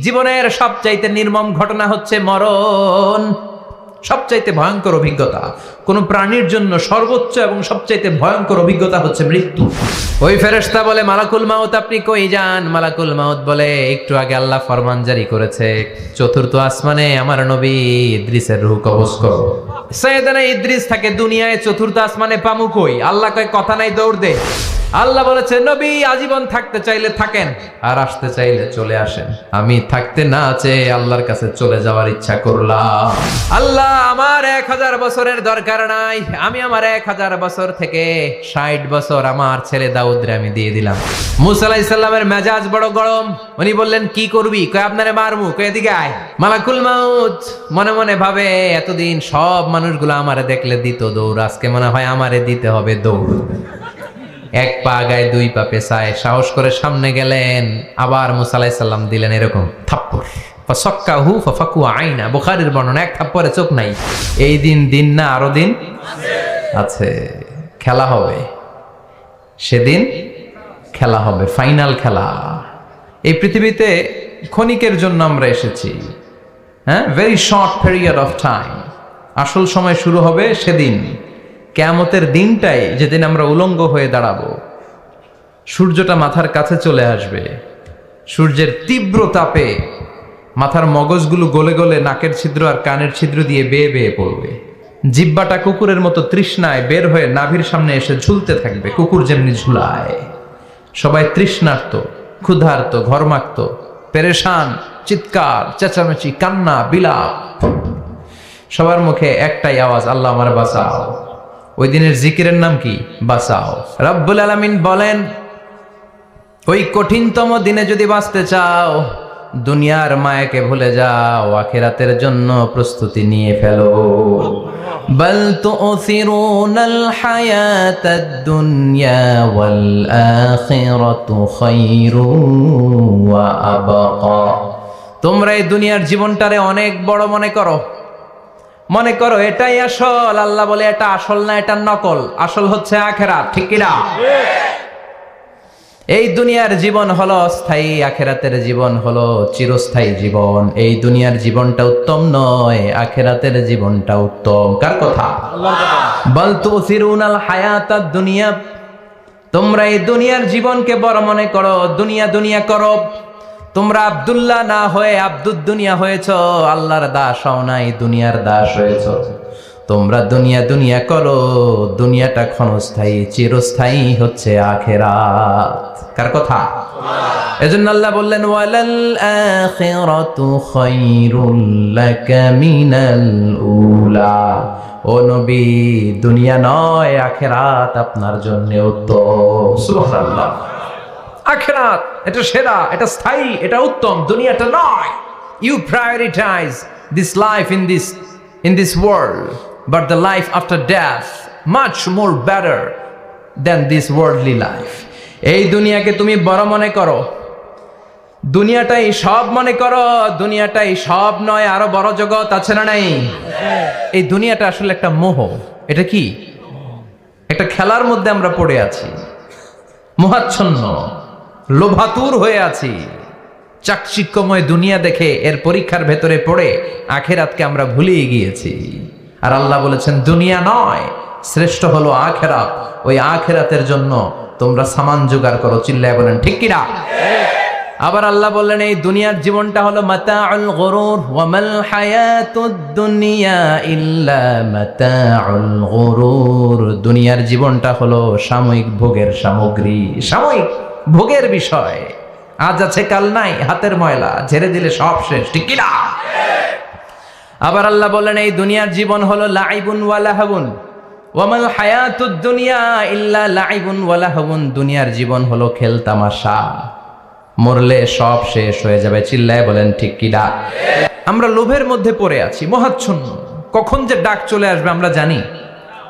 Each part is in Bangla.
জীবনের সবচাইতে নির্মম ঘটনা হচ্ছে মরণ। সবচাইতে ভয়ঙ্কর অভিজ্ঞতা কোন প্রাণীর জন্য সর্বোচ্চ এবং সবচাইতে ভয়ঙ্কর অভিজ্ঞতা হচ্ছে মৃত্যু। ওই ফেরেশতা বলে, মালাকুল মাউত আপনি কই যান? মালাকুল মাউত বলে, একটু আগে আল্লাহ ফরমান জারি করেছে, চতুর্থ আসমানে আমার নবী ইদ্রিসের রূহ কবজ করো। সাইয়েদানা ইদ্রিস থাকে দুনিয়ায়, চতুর্থ আসমানে পামু কই? আল্লাহ কয় কথা নাই, দৌড় দে। আল্লাহ বলেছে, নবী আজীবন থাকতে চাইলে থাকেন, আর আসতে চাইলে চলে আসেন। আমি থাকতে না চেয়ে আল্লাহর কাছে চলে যাওয়ার ইচ্ছা করলাম। আল্লাহ, আমার 1000 বছরের দরকার নাই, আমি আমার 1000 বছর থেকে 60 বছর আমার ছেলে দাউদরে আমি দিয়ে দিলাম। মুসা আলাইহিস সালামের মেজাজ বড় গরম। উনি বললেন, কি করবি? কয় আপনারে মারমু। কয় এদিকে আয়। মালাকুল মাউত মনে মনে ভাবে, এতদিন সব মানুষগুলো আমারে দেখলে দিত দৌড়, আজকে মনে হয় আমারে দিতে হবে দৌড়। এক পা আগায়, দুই পা পেছায়, সাহস করে সামনে গেলেন। আবার মুসা আলাইহিস সালাম দিলেন এরকম থাপ্পড়। ফাসাক্কাহু ফাফাকু আইনা, বুখারীর বর্ণনা, এক থাপ্পড়ে চোখ নাই। এই দিন না, আরো দিন আছে। খেলা হবে সেদিন, খেলা হবে, ফাইনাল খেলা। এই পৃথিবীতে ক্ষণিকের জন্য আমরা এসেছি, হ্যাঁ, very short period of time. আসল সময় শুরু হবে সেদিন, কিয়ামতের দিনটাই, যেদিন আমরা উলঙ্গ হয়ে দাঁড়াবো। সূর্যটা মাথার কাছে চলে আসবে, সূর্যের তীব্র তাপে মাথার মগজগুলো গলে গলে নাকের ছিদ্র আর কানের ছিদ্র দিয়ে বেয়ে বেয়ে পড়বে। জিহ্বাটা কুকুরের মতো তৃষ্ণায় বের হয়ে নাভির সামনে এসে ঝুলতে থাকবে, কুকুর যেমনি ঝুলায়। সবাই তৃষ্ণার্ত, ক্ষুধার্ত, ঘরমাক্ত, পেরেশান, চিৎকার, চেঁচামেচি, কান্না, বিলাপ। সবার মুখে একটাই আওয়াজ, আল্লাহ আমার বাঁচাও। ওই দিনের জিকিরের নাম কি? বাঁচাও। রব্বুল আলামিন বলেন, ওই কঠিনতম দিনে যদি বাঁচতে চাও, দুনিয়ার মায়াকে ভুলে যাও, আখিরাতের জন্য প্রস্তুতি নিয়ে ফেলো। বাল তুসিরুনাল হায়াতাদ দুনিয়া ওয়াল আখিরাতু খায়রুন ওয়া আবকা। তোমরা এই দুনিয়ার জীবনটারে অনেক বড় মনে করো এটাই আসল। আল্লাহ বলে, এটা আসল না, এটা নকল। আসল হচ্ছে আখিরাত, ঠিক কি না? এই দুনিয়ার জীবন হলো স্থায়ী, আখিরাতের জীবন হলো চিরস্থায়ী জীবন। এই দুনিয়ার জীবনটা উত্তম নয়, আখিরাতের জীবনটা উত্তম। কার কথা? আল্লাহর কথা। বাল তুসিরুনাল হায়াতাদ দুনিয়া, তোমরা এই দুনিয়ার জীবনকে বড় মনে করো, দুনিয়া করো। তোমরা আব্দুল্লাহ না হয়ে আব্দুদ দুনিয়া হয়েছো, আল্লাহর দাস হও নাই, দুনিয়ার দাস হয়েছো। তোমরা দুনিয়া করো, দুনিয়াটা ক্ষণস্থায়ী, চিরস্থায়ী হচ্ছে আখিরাত। কার কথা? এজন্য আল্লাহ বললেন, ওয়ালাল আখিরাতু খায়রুল লাকা মিনাল উলা। ও নবী, দুনিয়া নয়, আখিরাত আপনার জন্য উত্তম। সুবহানাল্লাহ। আখিরাত এটা সেরা, এটা স্থায়ী, এটা উত্তম, দুনিয়াটা নয়। You prioritize this life in this world, but the life after death much more better than this worldly life. এই দুনিয়াকে তুমি বড় মনে করো, দুনিয়াটাই সব মনে করো। দুনিয়াটাই সব নয়, আরো বড় জগৎ আছে না নাই? এই দুনিয়াটা আসলে একটা মোহ। এটা কি? একটা খেলার মধ্যে আমরা পড়ে আছি, মোহাচ্ছন্ন, লোভাতুর হয়ে আছি। চাকচিক্যময় দুনিয়া দেখে এর পরীক্ষার ভেতরে পড়ে আখিরাতকে আমরা ভুলিয়ে গিয়েছি। আর আল্লাহ বলেছেন, দুনিয়া নয়, শ্রেষ্ঠ হলো আখিরাত। ওই আখিরাতের জন্য তোমরা সামান জোগাড় করো। চিল্লায় বলেন ঠিক কিনা? আবার আল্লাহ বললেন, এই দুনিয়ার জীবনটা হলো মাতাউল গুরুর, ওয়া মাল হায়াতুদ দুনিয়া ইল্লা মাতাউল গুরুর। দুনিয়ার জীবনটা হলো সাময়িক ভোগের সামগ্রী, সাময়িক ভোগের বিষয়। আজ আছে কাল নাই, হাতের ময়লা, ঝেড়ে দিলে সব শেষ, ঠিক কিনা? আবার আল্লাহ বললেন, এই দুনিয়ার জীবন হলো লাইবুন ওয়া লাহবুন, ওয়া মাল হায়াতুদ দুনিয়া ইল্লা লাইবুন ওয়া লাহবুন। দুনিয়ার জীবন হলো খেল তামাশা, মরলে সব শেষ হয়ে যাবে। চিল্লায় বলেন ঠিক কিনা? আমরা লোভের মধ্যে পড়ে আছি, মোহাচ্ছন্ন। কখন যে ডাক চলে আসবে আমরা জানি?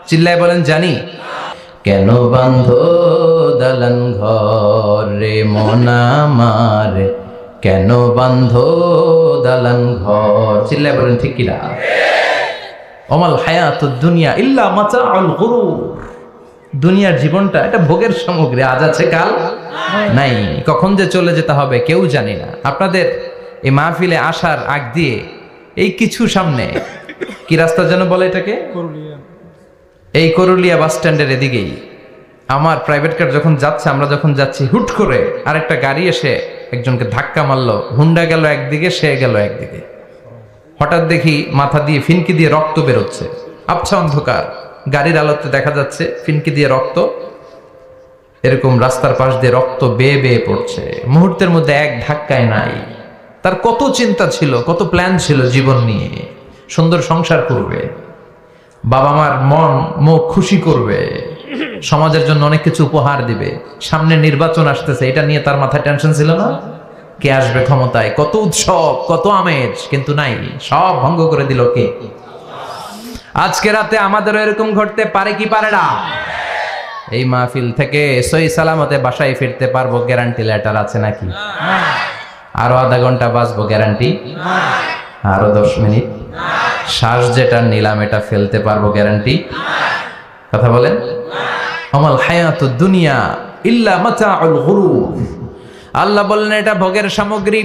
চিল্লায় বলেন জানি। কেন বান্ধো দালান ঘর রে মন আমার, কেন বান্ধো দালান ঘর? চিল্লায় বলেন ঠিক কিনা? ওমাল হায়াতুদ দুনিয়া ইল্লা মাতাউল গুরুর। দুনিয়ার জীবনটা এটা ভোগের সামগ্রী, আজ আছে কাল নাই। কখন যে চলে যেতে হবে কেউ জানি না। আপনাদের এই মাহফিলে আসার আগ দিয়ে এই কিছু সামনে কি রাস্তা যেন বলে এটাকে, এই করুলিয়া বাস স্ট্যান্ডের এদিকেই আমার প্রাইভেট কার যখন যাচ্ছে, আমরা যখন যাচ্ছি, হুট করে আরেকটা গাড়ি এসে একজনকে ধাক্কা মারলো। হুন্ডা গেল একদিকে, সে গেল একদিকে। হঠাৎ দেখি মাথা দিয়ে ফিনকি দিয়ে রক্ত বেরোচ্ছে, আবছা অন্ধকার, গাড়ির আলোতে দেখা যাচ্ছে ফিনকি দিয়ে রক্ত, এরকম রাস্তার পাশ দিয়ে রক্ত বেয়ে বেয়ে পড়ছে। মুহূর্তের মধ্যে এক ধাক্কায় নাই। তার কত চিন্তা ছিল, কত প্ল্যান ছিল জীবন নিয়ে, সুন্দর সংসার করবে, বাবা মার মন মুখ খুশি করবে, সমাজের জন্য অনেক কিছু উপহার দিবে, সামনে নির্বাচন আসতেছে, এটা নিয়ে তার মাথায় টেনশন ছিল না? কে আসবে ক্ষমতায়, কত উৎসব, কত আমেজ, কিন্তু নাই, সব ভঙ্গ করে দিল কে? আজকে রাতে আমাদেরও এরকম ঘটতে পারে কি পারে না? এই মাহফিল থেকে সহি সালামতে বাসায় ফিরতে পারবো গ্যারান্টি লেটার আছে নাকি? আরো আধা ঘন্টা বাঁচবো গ্যারান্টি? আরো 10 মিনিট শ্বাস যেটা নিলাম এটা ফেলতে পারবো গ্যারান্টি? কথা বলেন। আমাল হায়াতুদ দুনিয়া ইল্লা মাতাউল গুরুর। আল্লাহ বললেন এটা ভোগের সামগ্রী।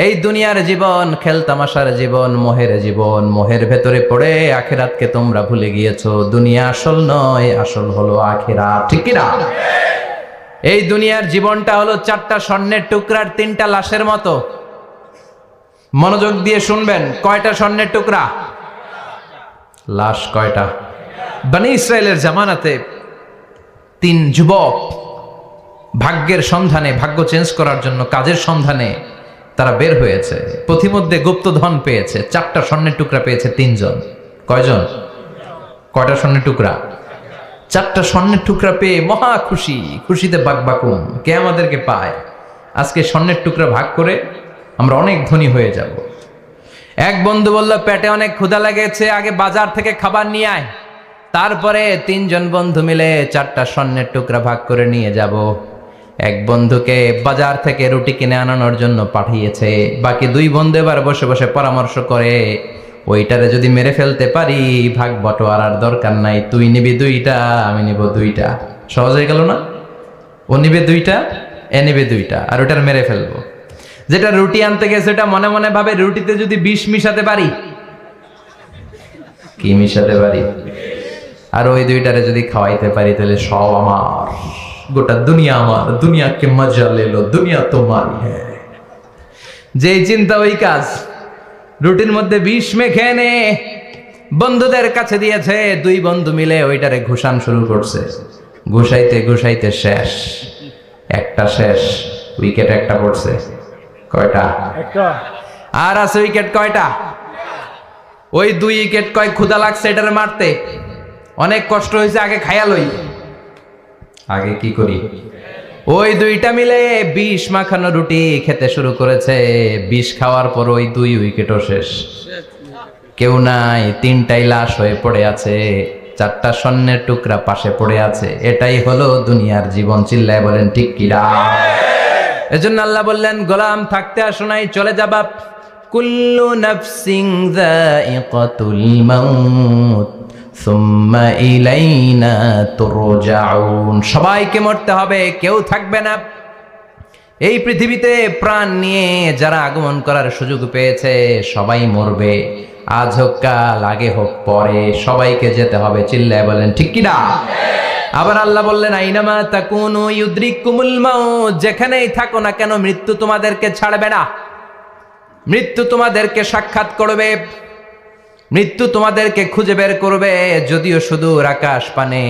এই দুনিয়ার জীবন খেলতামাশার জীবন, মোহের জীবন, মোহের ভেতরে পড়ে আখিরাতকে তোমরা ভুলে গিয়েছো। দুনিয়া আসল নয়, আসল হলো আখিরাত, ঠিক কি না? এই দুনিয়ার জীবনটা হলো 4টা স্বর্ণের টুকরার 3টা লাশের মতো। মনোযোগ দিয়ে শুনবেন, কয়টা স্বর্ণের টুকরা? লাশ কয়টা? বনি ইসরায়েলের জামানাতে 3 যুবক ভাগ্যের সন্ধানে, ভাগ্য চেঞ্জ করার জন্য কাজের সন্ধানে তারা বের হয়েছে। পথিমধ্যে গুপ্তধন পেয়েছে, 4টা স্বর্ণের টুকরা পেয়েছে 3 জন। কয়জন? কয়টা স্বর্ণের টুকরা? 4টা স্বর্ণের টুকরা পেয়ে মহা খুশি, খুশিতে বাকবাকুম। কে আমাদেরকে পায়? আজকে স্বর্ণের টুকরা ভাগ করে আমরা অনেক ধনী হয়ে যাব। এক বন্ধু বলল, পেটে অনেক ক্ষুধা লেগেছে, আগে বাজার থেকে খাবার নিয়ে আয়, তারপরে 3 জন বন্ধু মিলে 4টা স্বর্ণের টুকরা ভাগ করে নিয়ে যাব। এক বন্ধুকে বাজার থেকে রুটি কিনে আনানোর জন্য পাঠিয়েছে। বাকি 2 বন্ধু এবার বসে বসে পরামর্শ করে, ওইটারে যদি মেরে ফেলতে পারি ভাগ বটোয়ারার দরকার নাই, তুই নিবি 2টা, আমি নিব 2টা। সহজ হয়ে গেল না? ও নিবে 2টা, এ নিবে 2টা, আর ওটার মেরে ফেলবো। যেটা রুটি আনতে গেছে ওটা মনে মনে ভাবে, রুটিতে যদি বিষ মিশাতে পারি। কি মিশাতে পারি? আর ওই 2টারে যদি খাওয়াইতে পারি তাহলে সব আমার, গোটা দুনিয়া আমার, দুনিয়াকে মজা লেলো, দুনিয়া তোমার। যেই চিন্তা ওই কাজ। রুটির মধ্যে বিষ মেখে এনে বন্ধুদের কাছে দিয়েছে। 2 বন্ধু মিলে ওইটারে ঘুষান শুরু করছে। ঘুষাইতে ঘুষাইতে শেষ, একটা শেষ, উইকেট একটা পড়ছে। কয়টা? একটা। আর আছে উইকেট কয়টা? ওই 2 উইকেট। কয় ক্ষুধা লাগছে এটারে মারতে, অনেক কষ্ট হয়েছে, আগে খাইয়া লই। আগে কি করি? ওই 2টা মিলে বিষ মাখানো রুটি খেতে শুরু করেছে। বিষ খাওয়ার পর ওই 2 উইকেটও শেষ, কেউ নাই, 3টাই লাশ হয়ে পড়ে আছে, 4টা স্বর্ণের টুকরা পাশে পড়ে আছে। এটাই হলো দুনিয়ার জীবন। চিল্লায় বলেন ঠিক কিনা? এজন্য আল্লাহ বললেন, গোলাম থাকতে আসো নাই, চলে যাবা। কুল্লু নাফসিন যায়িকাতুল মাউত সুম্মা ইলাইনা তুরজাউন। সবাইকে মরতে হবে, কেউ থাকবে না। এই পৃথিবীতে প্রাণ নিয়ে যারা আগমন করার সুযোগ পেয়েছে সবাই মরবে। আজ হোক কাল, আগে হোক পরে, সবাইকে যেতে হবে। চিল্লায় বলেন ঠিক কি না? আবার আল্লাহ বললেন, আইনামা তাকুনু ইউদরিকুমুল মাউত। যেখানেই থাকো না কেন মৃত্যু তোমাদেরকে ছাড়বে না। মৃত্যু তোমাদেরকে সাক্ষাৎ করবে, মৃত্যু তোমাদেরকে খুঁজে বের করবে। যদিও সুদূর আকাশ পানে,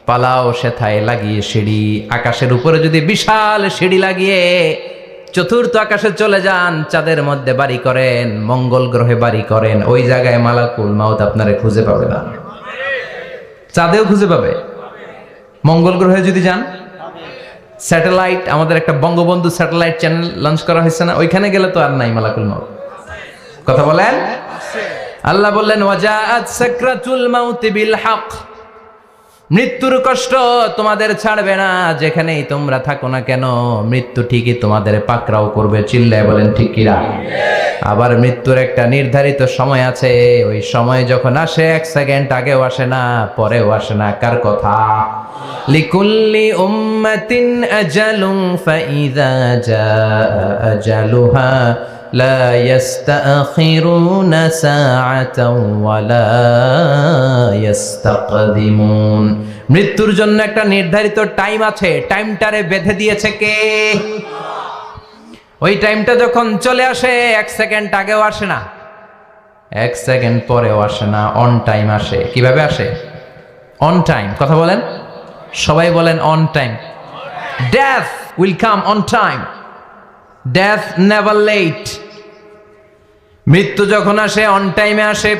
পালাও সেথায় লাগিয়ে সিঁড়ি। আকাশের উপরে যদি বিশাল সিঁড়ি লাগিয়ে 4র্থ আকাশে চলে যান, চাঁদের মধ্যে বাড়ি করেন, মঙ্গল গ্রহে বাড়ি করেন, ওই জায়গায় মালাকুল মাউত আপনারে খুঁজে পাবে না। চাঁদেও খুঁজে পাবে। মঙ্গল গ্রহে যদি যান, স্যাটেলাইট, আমাদের একটা বঙ্গবন্ধু স্যাটেলাইট চ্যানেল লঞ্চ করা হয়েছে না, ওইখানে গেলে তো আর নাই মালাকুল মাউত। কথা বলেন। আল্লাহ বললেন, ওয়াজাআত সাকরাতুল মাউত বিল হক। মৃত্যুর কষ্ট তোমাদের ছাড়বে না, যেখানেই তোমরা থাকো না কেন মৃত্যু ঠিকই তোমাদের পাকড়াও করবে। চিল্লায় বলেন ঠিক কিনা? আবার মৃত্যুর একটা নির্ধারিত সময় আছে, ওই সময় যখন আসে 1 সেকেন্ড আগেও আসে না, পরেও আসে না। কার কথা? লিকুল্লি উম্মাতিন আজালুন ফাইযা জাআ আজালুহা লা ইস্তাখিরুনা সাআতাও ওয়া লা ইস্তাকদিমুন। মৃত্যুর জন্য একটা নির্ধারিত টাইম আছে, টাইমটারে বেঁধে দিয়েছে কে? ওই টাইমটা যখন চলে আসে 1 সেকেন্ড আগেও আসে না, 1 সেকেন্ড পরেও আসে না, অন টাইম আসে। কিভাবে আসে? On time. কথা বলেন, সবাই বলেন on time. Death will come on time, death never late. মৃত্যু যখন আসে অন টাইমে আসে,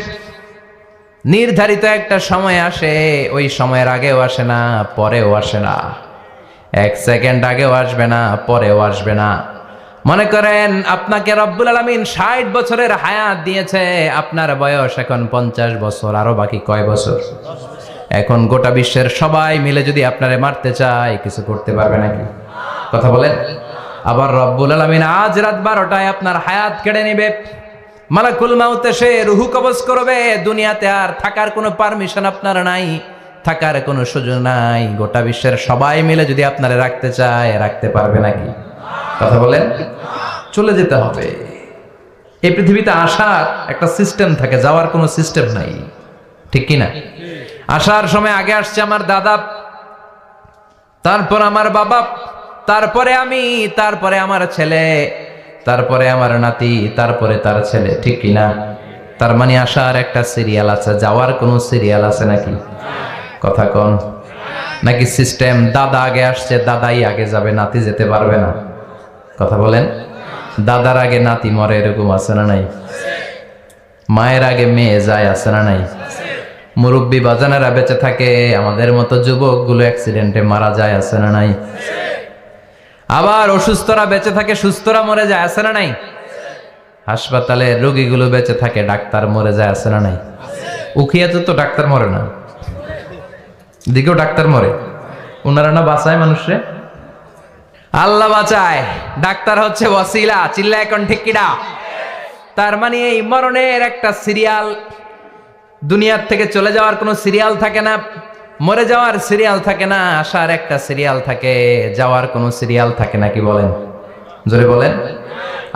নির্ধারিত একটা সময় আসে, ওই সময়ের আগেও আসে না, পরেও আসে না। 1 সেকেন্ড আগেও আসবে না, পরেও আসবে না। মনে করেন আপনাকে রব্বুল আলামিন 60 বছরের হায়াত দিয়েছে, আপনার বয়স এখন 50 বছর, আরো বাকি কয় বছর? এখন গোটা বিশ্বের সবাই মিলে যদি আপনারে মারতে চায়, কিছু করতে পারবে নাকি? কথা বলেন। আবার রব্বুল আলামিন আজ রাত 12টায় আপনার হায়াত কেড়ে নেবে, মালাকুল মাউত এসে রুহু কবজ করবে। দুনিয়াতে আর থাকার কোনো পারমিশন আপনার নাই, থাকার কোনো সুযোগ নাই। গোটা বিশ্বের সবাই মিলে যদি আপনারে রাখতে চায়, রাখতে পারবে নাকি? কথা বলেন। চলে যেতে হবে। এই পৃথিবীতে আসার একটা সিস্টেম থাকে, যাওয়ার কোনো সিস্টেম নাই, ঠিক কি না? আসার সময় আগে আসছে আমার দাদা, তারপর আমার বাবা, তারপরে আমি, তারপরে আমার ছেলে, তারপরে আমার নাতি, তারপরে তার ছেলে, ঠিক কি না? তার মানে আসার একটা সিরিয়াল আছে, যাওয়ার কোনো সিরিয়াল আছে নাকি? কথা কন। নাকি সিস্টেম দাদা আগে আসছে, দাদাই আগে যাবে, নাতি যেতে পারবে না? কথা বলেন। দাদার আগে নাতি মরে, এরকম আছে না নাই? মায়ের আগে মেয়ে যায়, আছে না নাই? মুরব্বী বাজানেরা বেঁচে থাকে, আমাদের মতো যুবক গুলো অ্যাক্সিডেন্টে মারা যায়, আছে না নাই? আবার অসুস্থরা বেঁচে থাকে, সুস্থরা মরে যায়, আছে না নাই? হাসপাতালে রোগীগুলো বেঁচে থাকে, ডাক্তার মরে যায়, আছে না নাই? উখিয়াতে তো ডাক্তার মরে না, দিকেও ডাক্তার মরে। ওনারা না বাঁচায় মানুষরে? আল্লাহ বাঁচায়, ডাক্তার হচ্ছে ওয়াসিলা। চিল্লা এখন ঠিক কিনা? তার মানে এই মরণের একটা সিরিয়াল, দুনিয়ার থেকে চলে যাওয়ার কোনো সিরিয়াল থাকে না, মরে যাওয়ার সিরিয়াল থাকে না, আসার একটা সিরিয়াল থাকে, যাওয়ার কোনো সিরিয়াল থাকে না। কি বলেন? জোরে বলেন।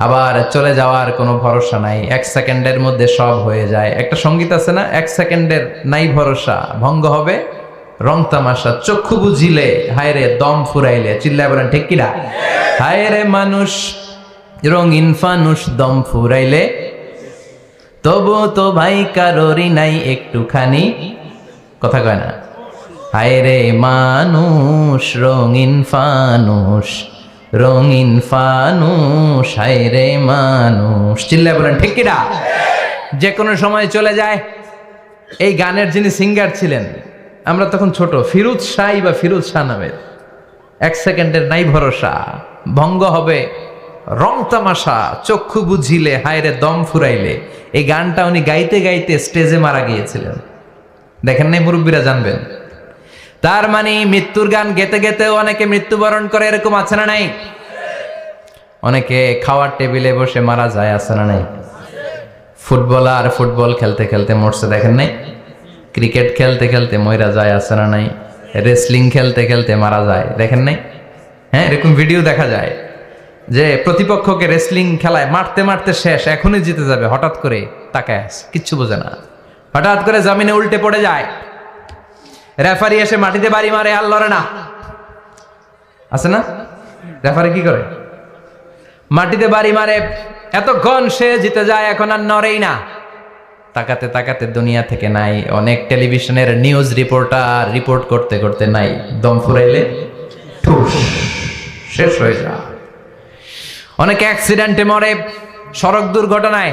আবার চলে যাওয়ার কোনো ভরসা নাই, 1 সেকেন্ডের মধ্যে সব হয়ে যায়। একটা সঙ্গীত আছে না, 1 সেকেন্ডের নাই ভরসা, ভঙ্গ হবে রং তামাশা, চক্ষু বুঝিলে হায় রে দম ফুরাইলে। চিল্লায় বলেন ঠিক কিনা? হায় রে মানুষ রঙিন ফানুষ, দম ফুরাইলে তবু তো ভাই কারোরই নাই একটুখানি। কথা কয় না? হায় রে মানুষ রঙিন ফানুষ, রঙিন ফানুষ, হায় রে মানুষ। চিল্লায় বলেন ঠিক কিনা? যে কোনো সময় চলে যায়। এই গানের যিনি সিঙ্গার ছিলেন, আমরা তখন ছোট, ফিরোজ শাহ বা ফিরোজ শাহ নামের, 1 সেকেন্ডের নাই ভরসা, ভঙ্গ হবে রং তামাশা, চক্ষু বুঝিলে হায় রে দম ফুরাইলে। এই গানটা উনি গাইতে গাইতে স্টেজে মারা গিয়েছিলেন। দেখেন নাই? মুরব্বীরা জানবেন। তার মানে মৃত্যুর গান গেতে গেতেও অনেকে মৃত্যুবরণ করে, এরকম আছে না নাই? অনেকে খাওয়ার টেবিলে বসে মারা যায়, আছে না নাই? ফুটবলার ফুটবল খেলতে খেলতে মরছে, দেখেন নাই? ক্রিকেট খেলতে খেলতে মইরা যায়, আছে না নাই? রেসলিং খেলতে খেলতে মারা যায়, দেখেন নাই? হ্যাঁ, এরকম ভিডিও দেখা যায় যে প্রতিপক্ষকে রেসলিং খেলায় মারতে মারতে শেষ, এখনই জিতে যাবে, হঠাৎ করে তাকায় আছে, কিচ্ছু বোঝে না, হঠাৎ করে জমিনে উল্টে পড়ে যায়। রেফারি এসে মাটিতে বাড়ি মারে, আর লড়ে না, আছে না? রেফারি কি করে? মাটিতে বাড়ি মারে, এতক্ষণ সে জিতে যায়, এখন আর নড়েই না। তাকাতে তাকাতে দুনিয়া থেকে নাই। অনেক টেলিভিশনের নিউজ রিপোর্টার রিপোর্ট করতে করতে নাই, দম ফুরাইলে ঠুস শেষ হয়ে যায়। অনেকে অ্যাক্সিডেন্টে মরে, সড়ক দুর্ঘটনায়,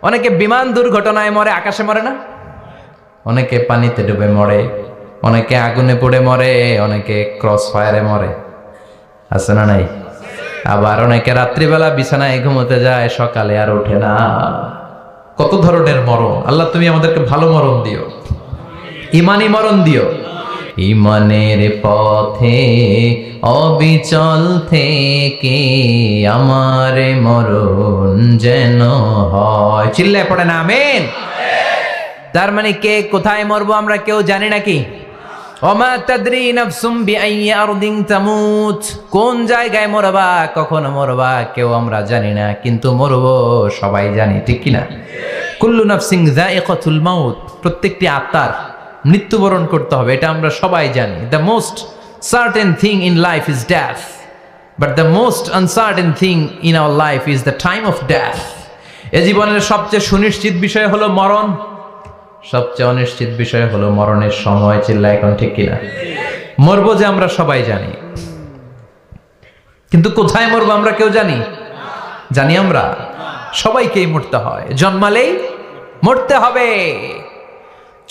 অনেকে বিমান দুর্ঘটনায় মরে, আকাশে মরে না? অনেকে পানিতে ডুবে মরে, অনেকে আগুনে পড়ে মরে, অনেকে ক্রস ফায়ারে মরে, আছে না নাই? আবার অনেকে রাত্রিবেলা বিছানায় ঘুমোতে যায়, সকালে আর ওঠে না। কত ধরনের মরণ! আল্লাহ তুমি আমাদেরকে ভালো মরণ দিও, ইমানি মরণ দিও। ইমানের পথে অবিচল থেকে আমার মরণ যেন হয়। চিল্লায় পড়ে না আমিন? তার মানে কে কোথায় মরবো আমরা কেউ জানি নাকি? ওমা তাদরি নাফসুম বিআইয়ি আরদিন তামুত, কোন জায়গায় মরবা, কখন মরবা কেউ আমরা জানি না, কিন্তু মরবো সবাই জানি, ঠিক কি না? কুল্লু নাফসিন যায়িকাতুল মাউত, প্রত্যেকটি আত্মার মৃত্যুবরণ করতে হবে, এটা আমরা সবাই জানি। The most certain thing in life is death, but the most uncertain thing in our life is the time of death. এ জীবনের সবচেয়ে সুনিশ্চিত বিষয় হলো মরণ, সবচেয়ে অনিশ্চিত বিষয় হলো মরণের সময়। চিল্লা এখন, ঠিক কিনা? মরবো যে আমরা সবাই জানি, কিন্তু কোথায় মরবো আমরা কেউ জানি? জানি আমরা? সবাইকেই মরতে হয়, জন্মালেই মরতে হবে,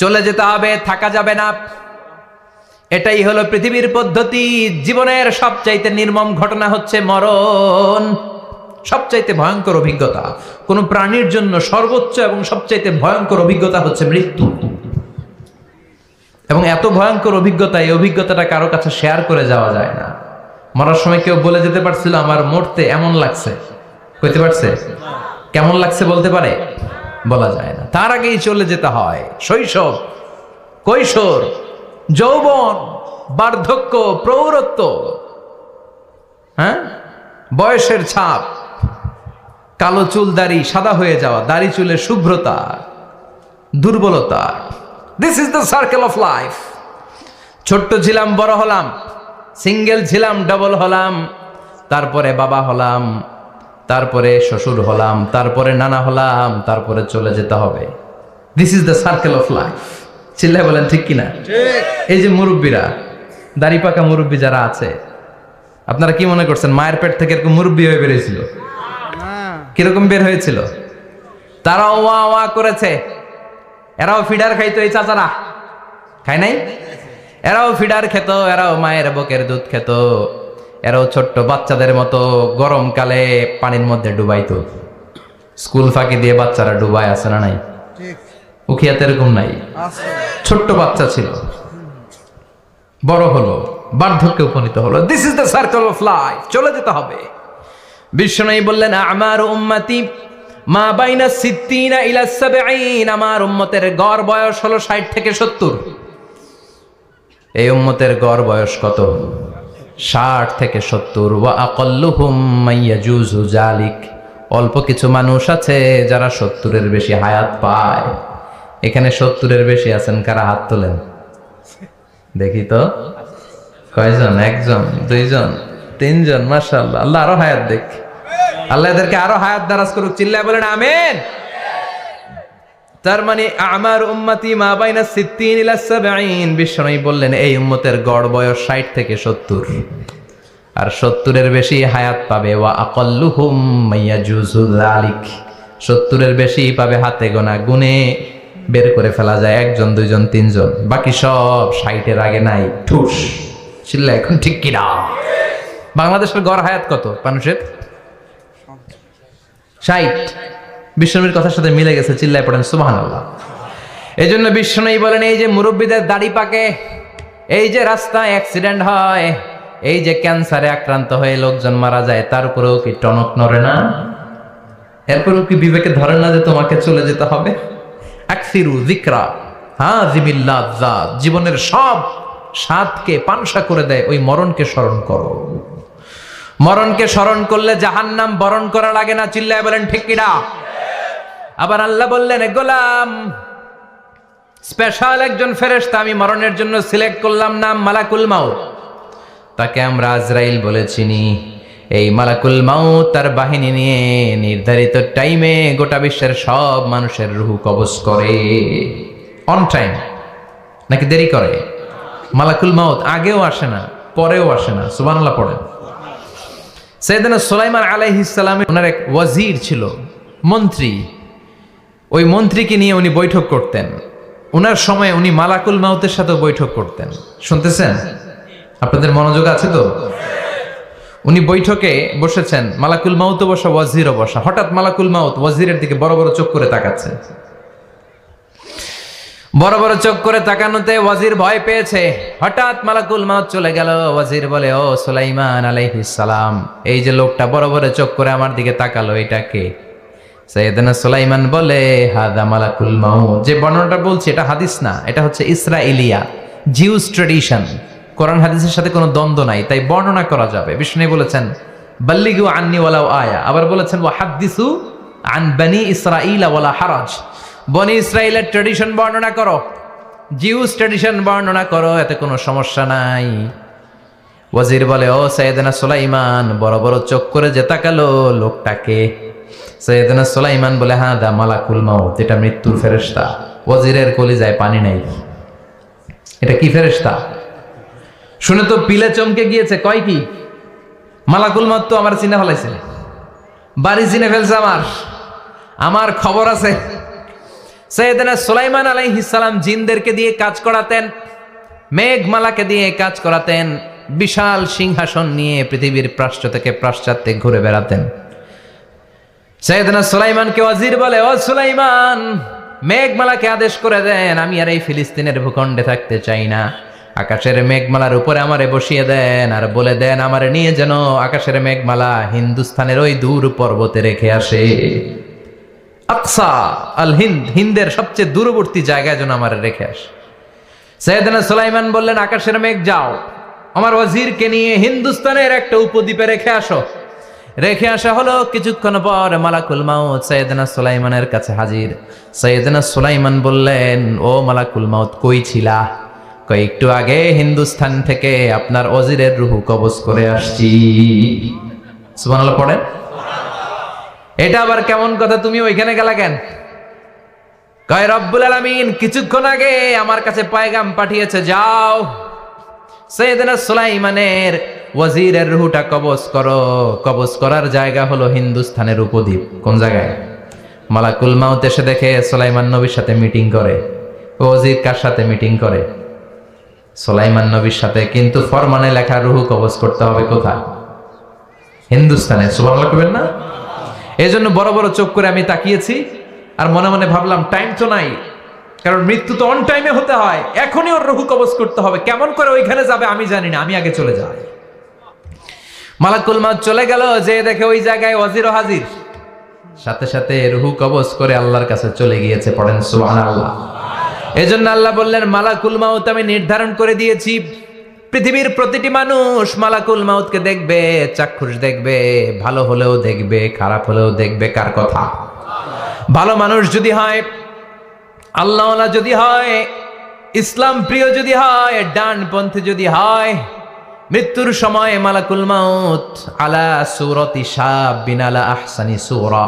চলে যেতে হবে, থাকা যাবে না। এটাই হলো পৃথিবীর পদ্ধতি। জীবনের সবচাইতে নির্মম ঘটনা হচ্ছে মরণ, সবচাইতে ভয়ঙ্কর অভিজ্ঞতা। কোন প্রাণীর জন্য সর্বোচ্চ এবং সবচাইতে ভয়ঙ্কর অভিজ্ঞতা হচ্ছে মৃত্যু। এবং এত ভয়ঙ্কর অভিজ্ঞতা, এই অভিজ্ঞতাটা কারো কাছে শেয়ার করে যাওয়া যায় না। মরার সময় কেউ বলে যেতে পারছিল আমার মরতে এমন লাগছে, কইতে পারছে? কেমন লাগছে বলতে পারে? বলা যায় না। তার আগেই চলে যেতে হয়। শৈশব, কৈশোর, যৌবন, বার্ধক্য, প্রৌঢ়ত্ব, হ্যাঁ, বয়সের ছাপ, কালো চুল দাড়ি সাদা হয়ে যাওয়া, দাড়ি চুলের শুভ্রতা, দুর্বলতা। This is the circle of life. ছোট্ট ছিলাম, বড় হলাম, সিঙ্গেল ছিলাম, ডাবল হলাম, তারপরে বাবা হলাম, তারপরে শ্বশুর হলাম, তারপরে নানা হলাম, তারপরে চলে যেতে হবে। This is the circle of life. চিল্লায় বলেন ঠিক কিনা? এই যে মুরব্বীরা, দাড়ি পাকা মুরব্বী যারা আছে, আপনারা কি মনে করছেন মায়ের পেট থেকে এরকম মুরব্বী হয়ে বেরিয়েছিল? কিরকম বের হয়েছিল? তারাও ওয়া ওয়া করেছে। এরাও ফিডার খাইতো, এই চাচারা খায় নাই? এরাও ফিডার খেত, এরাও মায়ের বুকের দুধ খেত, এরাও ছোট্ট বাচ্চাদের মতো গরমকালে পানির মধ্যে ডুবাইতো। স্কুল ফাঁকি দিয়ে বাচ্চারা ডুবায়, আছে না নাই? উখিয়াতে এরকম নাই? ছোট্ট বাচ্চা ছিল, বড় হলো, বার্ধক্যে উপনীত হলো। This is the circle of life. চলে যেতে হবে। বিশ্বনবী বললেন আমার উম্মতি মা বাইনা সিত্তিনা ইলা সাবঈন, আমার উম্মতের গড় বয়স হলো 60 থেকে 70। এই উম্মতের গড় বয়স কত? 60 থেকে 70। ওয়া আকাল্লুহুম মাইয়াজুজু যালিক, অল্প কিছু মানুষ আছে যারা 70-এর বেশি হায়াত পায়। এখানে 70-এর বেশি আছেন কারা? হাত তোলেন দেখি তো। কয়জন? একজন, দুইজন, তিনজন। মাশাআল্লাহ, আল্লাহ আরো হায়াত দেখ, আল্লাহ এদেরকে আরো হায়াত দারাজ করুক। চিল্লায় বলেন আমিন। তার মানে আমার উম্মতি মা বাইনা সিত্তিন ইলা সাবঈন। বিশ্বনবী বললেন এই উম্মতের গড় বয়স 60 থেকে 70, আর 70-এর বেশি হায়াত পাবে। ওয়া আকাল্লুহুম মাইয়াজুজু যালিক, 70-এর বেশি পাবে হাতে গোনা, গুনে বের করে ফেলা যায়, একজন, দুইজন, তিনজন। বাকি সব 60-এর আগে নাই, ঠুস। চিল্লা এখন ঠিক কিনা? বাংলাদেশের গড় হায়াত কত মানুষের? 60। বিশ্বনবীর কথার সাথে মিলে গেছে। চিল্লায় পড়েন সুবহানাল্লাহ। এই জন্য বিশ্বনবী বলেন এই যে মুরব্বীদের দাড়ি পাকে, এই যে রাস্তায় অ্যাক্সিডেন্ট হয়, এই যে ক্যান্সারে আক্রান্ত হয়ে লোকজন মারা যায়, তার উপরেও কি টনক নড়ে না? এরপরেও কি বিবেকে ধরে না যে তোমাকে চলে যেতে হবে? আকসিরু যিকরা হাযিমিল লাযযাত, জীবনের সব স্বাদকে পানসা করে দেয় ওই মরণকে স্মরণ করো। মরণকে স্মরণ করলে জাহান্নাম বরণ করা লাগে না। চিল্লায় বলেন ঠিক কিনা? আবার আল্লাহ বললেন গোলাম, স্পেশাল একজন ফেরেশতা আমি মরণের জন্য সিলেক্ট করলাম, নাম মালাকুল মাউত। তাকে আমরা আজরাইল বলে চিনি। এই মালাকুল মাউত তার বাহিনী নিয়ে নির্ধারিত টাইমে গোটা বিশ্বের সব মানুষের রূহ কবজ করে। অন টাইম নাকি দেরি করে? মালাকুল মাউত আগেও আসে না, পরেও আসে না। সুবহানাল্লাহ পড়েন। সাইয়েদনা সুলাইমান আলাইহিস সালামের ওনার এক ওয়াজির ছিল, মন্ত্রী। ওই মন্ত্রীকে নিয়ে উনি বৈঠক করতেন। ওনার সময় উনি মালাকুল মাউতের সাথে বৈঠক করতেন। শুনতেছেন? আপনাদের মনোযোগ আছে তো? উনি বৈঠকে বসেছেন, মালাকুল মাউতও বসা, ওয়াজিরও বসা। হঠাৎ মালাকুল মাউত ওয়াজিরের দিকে বড় বড় চোখ করে তাকাচ্ছে। বড় বড় চোখ করে তাকানোতে ওয়াজির ভয় পেয়েছে। হঠাৎ মালাকুল মাউত চলে গেল। ওয়াজির বলে, ও সুলাইমান আলাইহিস সালাম, এই যে লোকটা বড় বড় চোখ করে আমার দিকে তাকালো, এটা কে? সাইয়েদনা সুলাইমান বলে, হাদা মালাকুল মাউত। যে বর্ণনাটা বলছি এটা হাদিস না, এটা হচ্ছে ইসরাইলিয়া। জিউস ট্রেডিশন, কোরআন হাদিসের সাথে কোনো দ্বন্দ্ব নাই, তাই বর্ণনা করা যাবে। বিষ্ণু বলেছেন বাল্লিগু আন্নি ওয়ালাউ আয়া, আবার বলেছেন ওয়া হাদ্দিসু আন বনি ইসরাঈল ওয়ালা হারাজ, বনি ইসরাইলের ট্রেডিশন বর্ণনা করো, জিউস ট্রেডিশন বর্ণনা করো, এতে কোনো সমস্যা নাই। ওয়াজির বলে ও সাইয়েদনা সুলাইমান, বড় বড় চোখ করে যে তাকালো লোকটাকে। সাইয়েদনা সুলাইমান বলে হ্যাঁ দা মালাকুল মাউত, এটা মৃত্যুর ফেরেশতা। ওয়াজিরের কলিজায় পানি নাই, এটা কি ফেরেশতা? শুনে তো পিলে চমকে গিয়েছে, কয় কি মালাকুল মাউত তো আমার চিনে ফেলাইছে, বাড়ি চিনে ফেলছে, আমার খবর আছে। সাইয়েদনা সুলাইমান আলাইহিস সালাম জিনদেরকে দিয়ে কাজ করাতেন, মেঘমালাকে দিয়ে কাজ করাতেন, বিশাল সিংহাসন নিয়ে পৃথিবীর প্রাচ্য থেকে পাশ্চাত্যে ঘুরে বেড়াতেন। সাইয়েদনা সুলাইমানকে ওয়াজির বলে ও সুলাইমান, মেঘমালাকে আদেশ করে দেন, আমি আর এই ফিলিস্তিনের ভূখণ্ডে থাকতে চাই না, আকাশের মেঘমালার উপরে আমারে বসিয়ে দেন, আর বলে দেন আমারে নিয়ে যেন আকাশের মেঘমালা হিন্দুস্তানের ওই দূর পর্বতে রেখে আসে, আকসা আল হিন্দ, হিন্দের সবচেয়ে দূরবর্তী জায়গায় যেন আমারে রেখে আসে। সাইয়েদনা সুলাইমান বললেন আকাশের মেঘ যাও, আমার ওয়াজিরকে নিয়ে হিন্দুস্তানের একটা উপদ্বীপে রেখে আসো। রেখে আসা হলো, কিছুক্ষণ পর মালাকুল মাউত সাইয়েদনা সুলাইমানের কাছে হাজির। সাইয়েদনা সুলাইমান বললেন ও মালাকুল মাউত, কই ছিলা? কই একটু আগে হিন্দুস্তান থেকে আপনার ওয়াজিরের রূহ কবজ করে আসছি। সুবহানাল্লাহ পড়েন। এটা আবার কেমন কথা, তুমি ওইখানে গেলা কেন? কয় রব্বুল আলামিন কিছুক্ষণ আগে আমার কাছে পয়গাম পাঠিয়েছে, যাও সাইয়েদনা সুলাইমানের ওয়াজিরের রূহটা কবজ করো। কবজ করার জায়গা হলো হিন্দুস্তানের উপদ্বীপ। কোন জায়গায়? মালাকুল মাউত এসে দেখে সুলাইমান নবীর সাথে মিটিং করে। ওয়াজির কার সাথে মিটিং করে? সুলাইমান নবীর সাথে। কিন্তু ফরমানে লেখা রূহ কবজ করতে হবে কোথায়? হিন্দুস্তানে। সুবহানাল্লাহ কইবেন না? এজন্য বড় বড় চোখ করে আমি তাকিয়েছি, আর মনে মনে ভাবলাম টাইম তো নাই, কারণ মৃত্যু তো অন টাইমে হতে হয়, এখনই ওর রূহ কবজ করতে হবে। কেমন করে ওইখানে যাবে আমি জানি না, আমি আগে চলে যাই। মালাকুল মাউত চলে গেল, যে দেখে ওই জায়গায় ওয়াজিরও হাজির, সাথে সাথে রূহ কবজ করে আল্লাহর কাছে চলে গিয়েছে। পড়েন সুবহানাল্লাহ। এজন্য আল্লাহ বললেন মালাকুল মাউত আমি নির্ধারণ করে দিয়েছি, পৃথিবীর প্রতিটি মানুষ মালাকুল মাউতকে দেখবে, চাক্ষুষ দেখবে, ভালো হলেও দেখবে, খারাপ হলেও দেখবে। কার কথা? ভালো মানুষ যদি হয়, আল্লাহওয়ালা যদি হয়, ইসলাম প্রিয় যদি হয়, ডানপন্থী যদি হয়, মৃত্যুর সময় মালাকুল মাউত আলা সূরাতি শাবিন আলা আহসানি সূরা,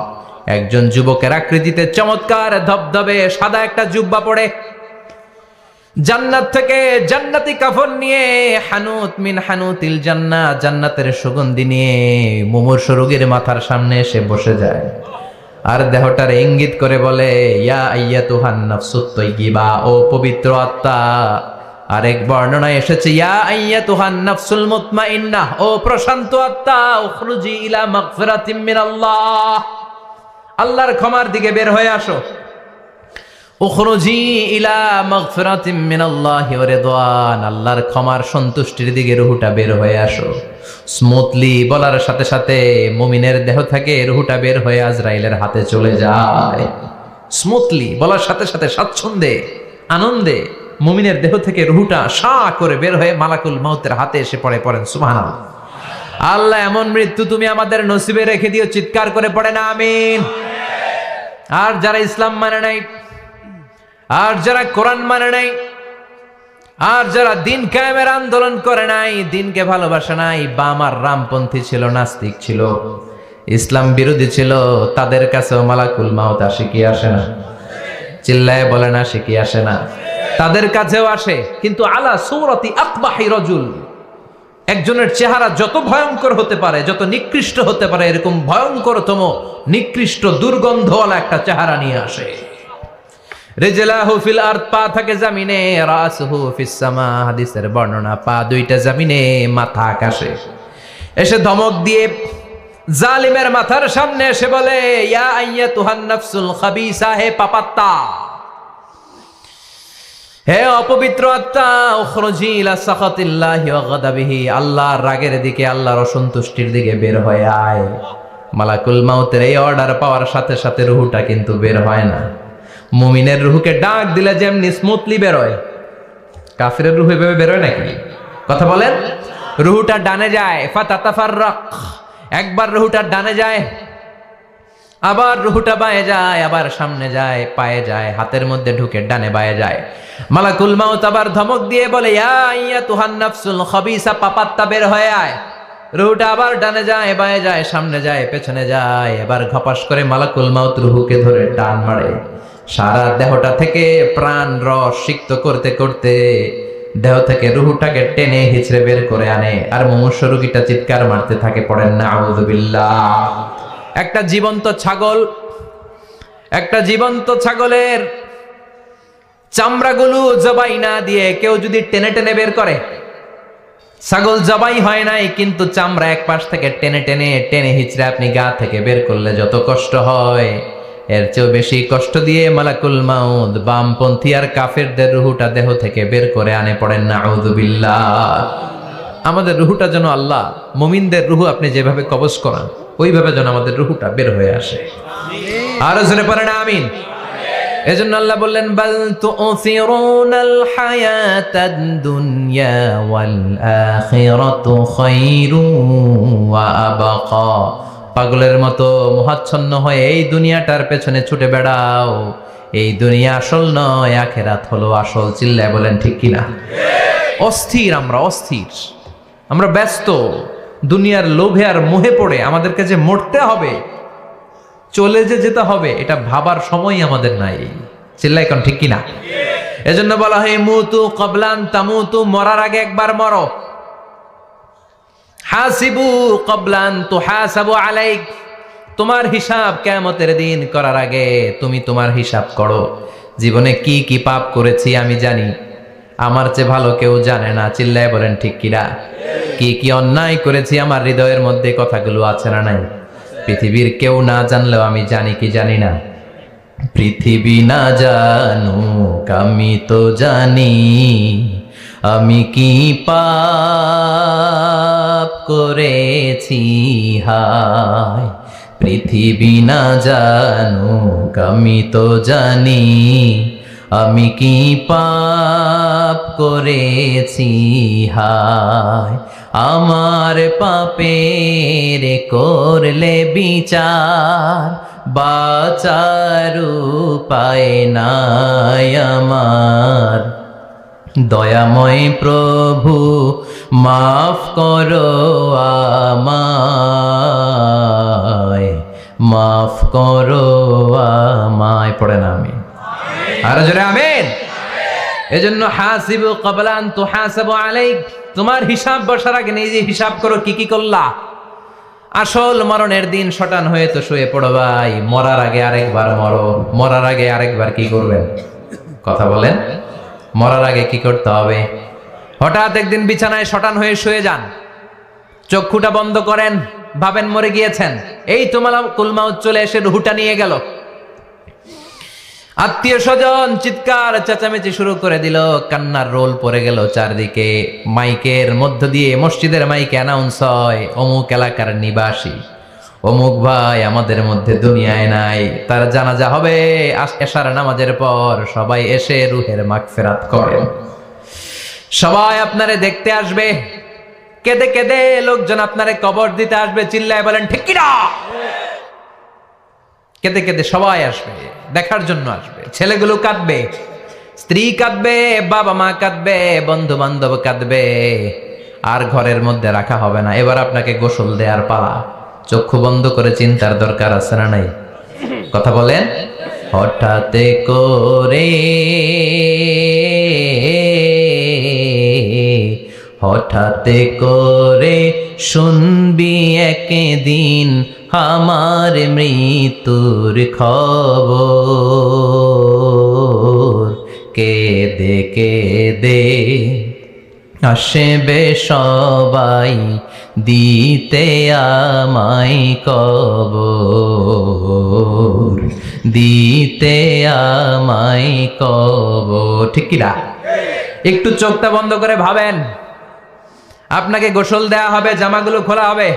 একজন যুবকের আকৃতিতে চমৎকার ধবধবে সাদা একটা জুব্বা পরে, জান্নাত থেকে জান্নাতি কাফন নিয়ে, হানুত মিন হানুতিল জান্নাহ, জান্নাতের সুগন্ধি নিয়ে মুমূর্ষু রোগীর মাথার সামনে এসে বসে যায়, আর দেহটার ইঙ্গিত করে বলে ইয়া আইয়াতুহান নাফসুত তাইয়্যিবা, ও পবিত্র আত্মা। আরেক বর্ণনায় এসেছে ইয়া আইয়াতুহান নাফসুল মুতমাইন্নাহ, ও প্রশান্ত আত্মা, উখরুজি ইলা মাগফিরাতিম মিনাল্লাহ, আল্লাহর ক্ষমার দিকে বের হয়ে আসো। উখরুজি ইলা মাগফিরাতিম মিনাল্লাহি ওয়া রিদওয়ান, আল্লাহর ক্ষমার সন্তুষ্টির দিকে রূহটা বের হয়ে আসো। স্মুথলি বলার সাথে সাথে মুমিনের দেহ থেকে রূহটা বের হয়ে আজরাইলের হাতে চলে যায়। স্মুথলি বলার সাথে সাথে স্বাচ্ছন্দ্যে আনন্দে মুমিনের দেহ থেকে রূহটা সা করে বের হয়ে মালাকুল মাউতের হাতে এসে পড়ে। পড়েন সুবহানাল্লাহ। আল্লাহ এমন মৃত্যু তুমি আমাদের নসিবে রেখে দিও, চিৎকার করে পড়েন আমিন। আর যারা ইসলাম মানে নাই, আর যারা কোরআন মানে নাই, আর যারা দিন কায়েমের আন্দোলন করে নাই, দিনকে ভালোবাসে নাই, বাম আর রামপন্থী ছিল, নাস্তিক ছিল, ইসলাম বিরোধী ছিল, তাদের কাছেও মালাকুল মাউত আসে কি আসে না? চিল্লায় বলে না, আসে কি আসে না? তাদের কাছেও আসে, কিন্তু আলা সূরাতি আকবাহি রাজুল, একজনের চেহারা যত ভয়ঙ্কর হতে পারে, যত নিকৃষ্ট হতে পারে, এরকম ভয়ঙ্করতম নিকৃষ্ট দুর্গন্ধওয়ালা একটা চেহারা নিয়ে আসে। রিজলাহু ফিল আরদ, পা থাকে জমিনে, রাসুহু ফিস সামা, হাদিসের বর্ণনা পা দুইটা জমিনে, মাথা আকাশে। এসে ধমক দিয়ে জালিমের মাথার সামনে এসে বলে ইয়া আইয়াতুহান নাফসুল খাবিসা, হে পাপাত্তা, হে অপবিত্র আত্মা, উখরুজি ইলা সাখাতিল্লাহি ওয়া গাদাবিহি, আল্লাহর রাগের দিকে, আল্লাহর অসন্তুষ্টির দিকে বের হয়ে আয়। মালাকুল মাউতের এই অর্ডার পাওয়ার সাথে সাথে রূহটা কিন্তু বের হয় না। মুমিনের রূহকে ডাক দিলে যেমনি স্মুথলি বের হয়, কাফিরের রুহ এভাবে বেরোয় নাকি? কথা বলেন। রুহুটা ডানে যায়, ফাতাতাফাররাক, একবার রুহুটা ডানে যায়, আবার রুহুটা বায়ে যায়, আবার সামনে যায়, পায়ে যায়, হাতের মধ্যে ঢুকে ডানে বায়ে যায়। মালাকুল মাউত আবার ধমক দিয়ে বলে, ইয়া আইয়াতুহান নাফসুল খাবিসা, পাপাত্তা বের হয়ে আয়। রুহুটা আবার ডানে যায়, বায়ে যায়, সামনে যায়, পেছনে যায়। এবার ঘপাস করে মালাকুল মাউত রুহুকে ধরে টান মারে। সারা দেহটা থেকে প্রাণ রস সিক্ত করতে করতে দেহ থেকে রুহুটাকে টেনে হিচড়ে বের করে আনে। আর মুমূর্ষ রোগীটা চিৎকার মারতে থাকে, পড়েন না আউযু বিল্লাহ। একটা জীবন্ত ছাগলের চামড়াগুলো জবাই না দিয়ে কেউ যদি টেনে টেনে বের করে, ছাগল জবাই হয় নাই কিন্তু চামড়া এক পাশ থেকে টেনে টেনে টেনে হিচড়ে আপনি গা থেকে বের করলে যত কষ্ট হয়, এর চেয়েও বেশি কষ্ট দিয়ে মালাকুল মাউত বামপন্থী আর কাফেরদের রুহুটা দেহ থেকে বের করে আনে, পড়েন না আউযু বিল্লাহ। আমাদের রুহুটা যেন আল্লাহ, মুমিনদের রুহু আপনি যেভাবে কবজ করান ওইভাবে যেন আমাদের রুহুটা বের হয়ে আসে। আরো জোরে পড়েন আমিন। এজন্য আল্লাহ বললেন, বাল তুসিরুনাল হায়াতাদ দুনিয়া ওয়াল আখিরাতু খায়রু ওয়া আবকা। পাগলের মতো মোহাচ্ছন্ন হয়ে এই দুনিয়াটার পেছনে ছুটে বেড়াও। এই দুনিয়া আসল নয়, আখিরাত হলো আসল। চিল্লায় বলেন ঠিক কিনা? অস্থির, আমরা ব্যস্ত দুনিয়ার লোভে আর মোহে পড়ে আমাদেরকে যে মরতে হবে, চলে যে যেতে হবে, এটা ভাবার সময় আমাদের নাই। চিল্লাই কোন ঠিক কিনা? এজন্য বলা হয় মুতু ক্বাবলান তামুতু, মরার আগে একবার মরো। হাসিবু ক্বাবলান তুহাসাবু আলাইক, তোমার হিসাব কিয়ামতের দিন করার আগে তুমি তোমার হিসাব করো। জীবনে কি কি পাপ করেছি আমি জানি, আমার চেয়ে ভালো কেউ জানে না। চিল্লায় বলেন ঠিক কিনা? কি কি অন্যায় করেছি আমার হৃদয়ের মধ্যে কথাগুলো আছে না নাই? পৃথিবীর কেউ না জানলেও আমি জানি কি জানি না? পৃথিবী না জানুক আমি তো জানি, আমি কি পাপ করেছি হায়। পৃথিবী না জানুক আমি তো জানি, আমি কি পাপ করেছি হায়। আমার পাপের করলে বিচার, বাঁচার উপায় নাই আমার। দয়াময় প্রভু মাফ করো আমায়, মাফ করো আমায়। পড়ে না আমি আর জোরে আমিন। এজন্য হাসিবু ক্বাবলা আন তুহাসাবু আলাইক, তোমার হিসাব বসার আগে নিজে হিসাব করো কি কি করলা। আসল মরণের দিন শটান হয়ে তো শুয়ে পড়ো ভাই, মরার আগে আরেকবার মরো। মরার আগে আরেকবার কি করবেন? কথা বলেন। মরার আগে কি করতে হবে? হঠাৎ একদিন বিছানায় শটান হয়ে শুয়ে যান, চক্ষুটা বন্ধ করেন, ভাবেন মরে গিয়েছেন। এই তো মালাকুল মাউত চলে এসে রুহুটা নিয়ে গেল। আত্মীয় স্বজন চিৎকার চেঁচামেচি শুরু করে দিল, কান্নার রোল পড়ে গেল চারদিকে। মাইকের মধ্য দিয়ে, মসজিদের মাইকে অ্যানাউন্স হয়, অমুক এলাকার নিবাসী অমুক ভাই আমাদের মধ্যে দুনিয়ায় নাই, তার জানাজা হবে এশার নামাজের পর। সবাই এসে রুহের মাগফিরাত করেন। সবাই আপনারে দেখতে আসবে, কেঁদে কেঁদে লোকজন আপনারে কবর দিতে আসবে। চিল্লায় বলেন ঠিক কিনা? কেঁদে কেঁদে সবাই আসবে, দেখার জন্য আসবে। ছেলেগুলো কাঁদবে, স্ত্রী কাঁদবে, বাবা মা কাঁদবে, বন্ধু বান্ধব কাঁদবে। আর ঘরের মধ্যে রাখা হবে না। এবার আপনাকে গোসল দেওয়ার পালা। চক্ষু বন্ধ করে চিন্তার দরকার আছে না নাই? কথা বলেন। হঠাৎ করে, হঠাৎ করে শুনবি একদিন আমার মৃত্যুর খবর। কেঁদে কেঁদে আসবে সবাই দিতে আমায় কবর, দিতে আমায় কবর। ঠিক কিনা? একটু চোখটা বন্ধ করে ভাবেন, আপনাকে গোসল দেয়া হবে, জামাগুলো খোলা হবে।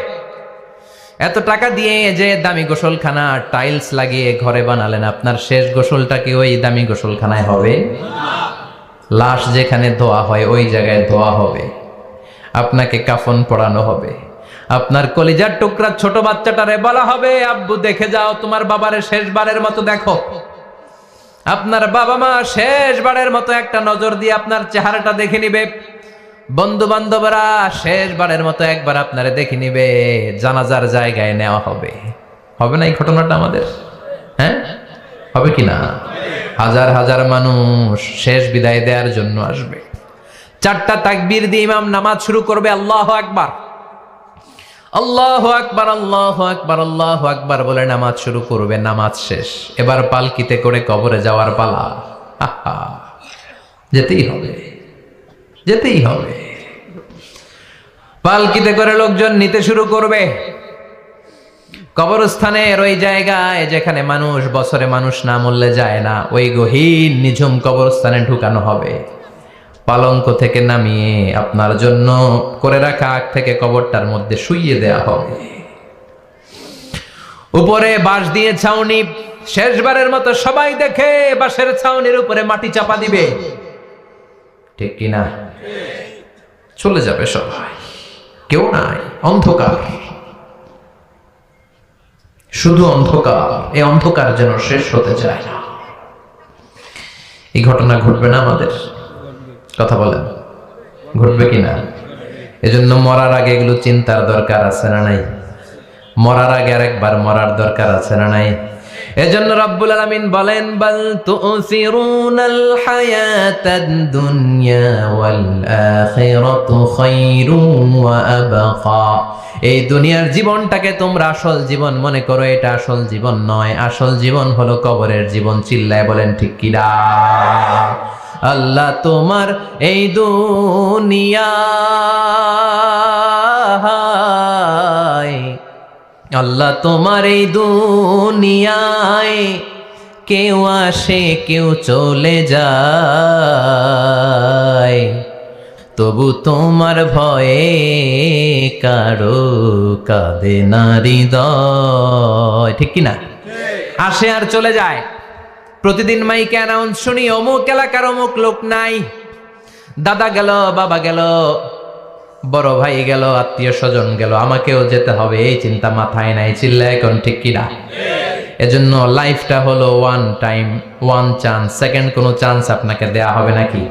এত টাকা দিয়ে যে দামি গোসলখানা টাইলস লাগিয়ে ঘরে বানালেন, আপনার শেষ গোসলটা কি ওই দামি গোসলখানায় হবে? লাশ যেখানে ধোয়া হয় ওই জায়গায় ধোয়া হবে, আপনাকে কাফন পরানো হবে। আপনার কলিজার টুকরা ছোট বাচ্চাটারে বলা হবে, আব্বু দেখে যাও তোমার বাবারে শেষবারের মতো দেখো। আপনার বাবা মা শেষবারের মতো একটা নজর দিয়ে আপনার চেহারাটা দেখে নিবে। বন্ধু বান্ধবরা শেষবারের মতো একবার আপনারে দেখে নিবে। জানাজার জায়গায় নেওয়া হবে। হবে না এই ঘটনাটা আমাদের? হ্যাঁ, হবে কি না? হাজার হাজার মানুষ শেষ বিদায় দেওয়ার জন্য আসবে। 4টা তাকবীর দিয়ে ইমাম নামাজ শুরু করবে। আল্লাহু আকবার, আল্লাহু আকবার, আল্লাহু আকবার, আল্লাহু আকবার বলে নামাজ শুরু করবে। নামাজ শেষ, এবার পালকিতে করে কবরে যাওয়ার পালা। আহা, যেতেই হবে, যেতেই হবে। পালকিতে করে লোকজন নিতে শুরু করবে। কবরস্থানের ওই জায়গায় যেখানে মানুষ বছরে মানুষ না মরলে যায় না, ওই গহীন নিঝুম কবরস্থানে ঢুকানো হবে। পালঙ্ক থেকে নামিয়ে আপনার জন্য করে রাখা আগ থেকে কবরটার মধ্যে শুইয়ে দেয়া হবে। উপরে বাঁশ দিয়ে ছাউনি, শেষবারের মতো সবাই দেখে বাঁশের ছাউনির উপরে মাটি চাপা দিবে। ঠিক কিনা? চলে যাবে সবাই, কেউ নাই, অন্ধকার, শুধু অন্ধকার। এই অন্ধকার যেন শেষ হতে চায় না। এই ঘটনা ঘটবে না আমাদের? কথা বলেন, ঘটবে কিনা? এজন্য মরার আগে এগুলো চিন্তার দরকার আছে না নাই? মরার আগে আরেকবার মরার দরকার আছে না নাই? এজন্য রব্বুল আলামিন বলেন, বাল তুসিরুনাল হায়াতাদ দুনিয়া ওয়াল আখিরাতু খায়রুম ওয়া আবকা। এই দুনিয়ার জীবনটাকে তোমরা আসল জীবন মনে করো, এটা আসল জীবন নয়। আসল জীবন হলো কবরের জীবন। চিল্লায় বলেন ঠিক কিনা? আল্লাহ তোমার এই দুনিয়ায়, আল্লাহ তোমার এই দুনিয়ায় কেউ আসে কেউ চলে যায়, তবু তোমার ভয়ে কারো কাঁদে না হৃদয়। ঠিক কিনা? আসে আর চলে যায়। প্রতিদিন মাইকে অ্যানাউন্স শুনি, অমুক এলাকার অমুক লোক নাই। দাদা গেল, বাবা গেল, বড় ভাই গেল, আত্মীয় স্বজন গেল, আমাকেও যেতে হবে, এই চিন্তা মাথায় নাই। চিল্লা এখন ঠিক কিনা? এজন্য লাইফটা হলো one time, one chance. Second কোনো চান্স আপনাকে দেয়া হবে নাকি?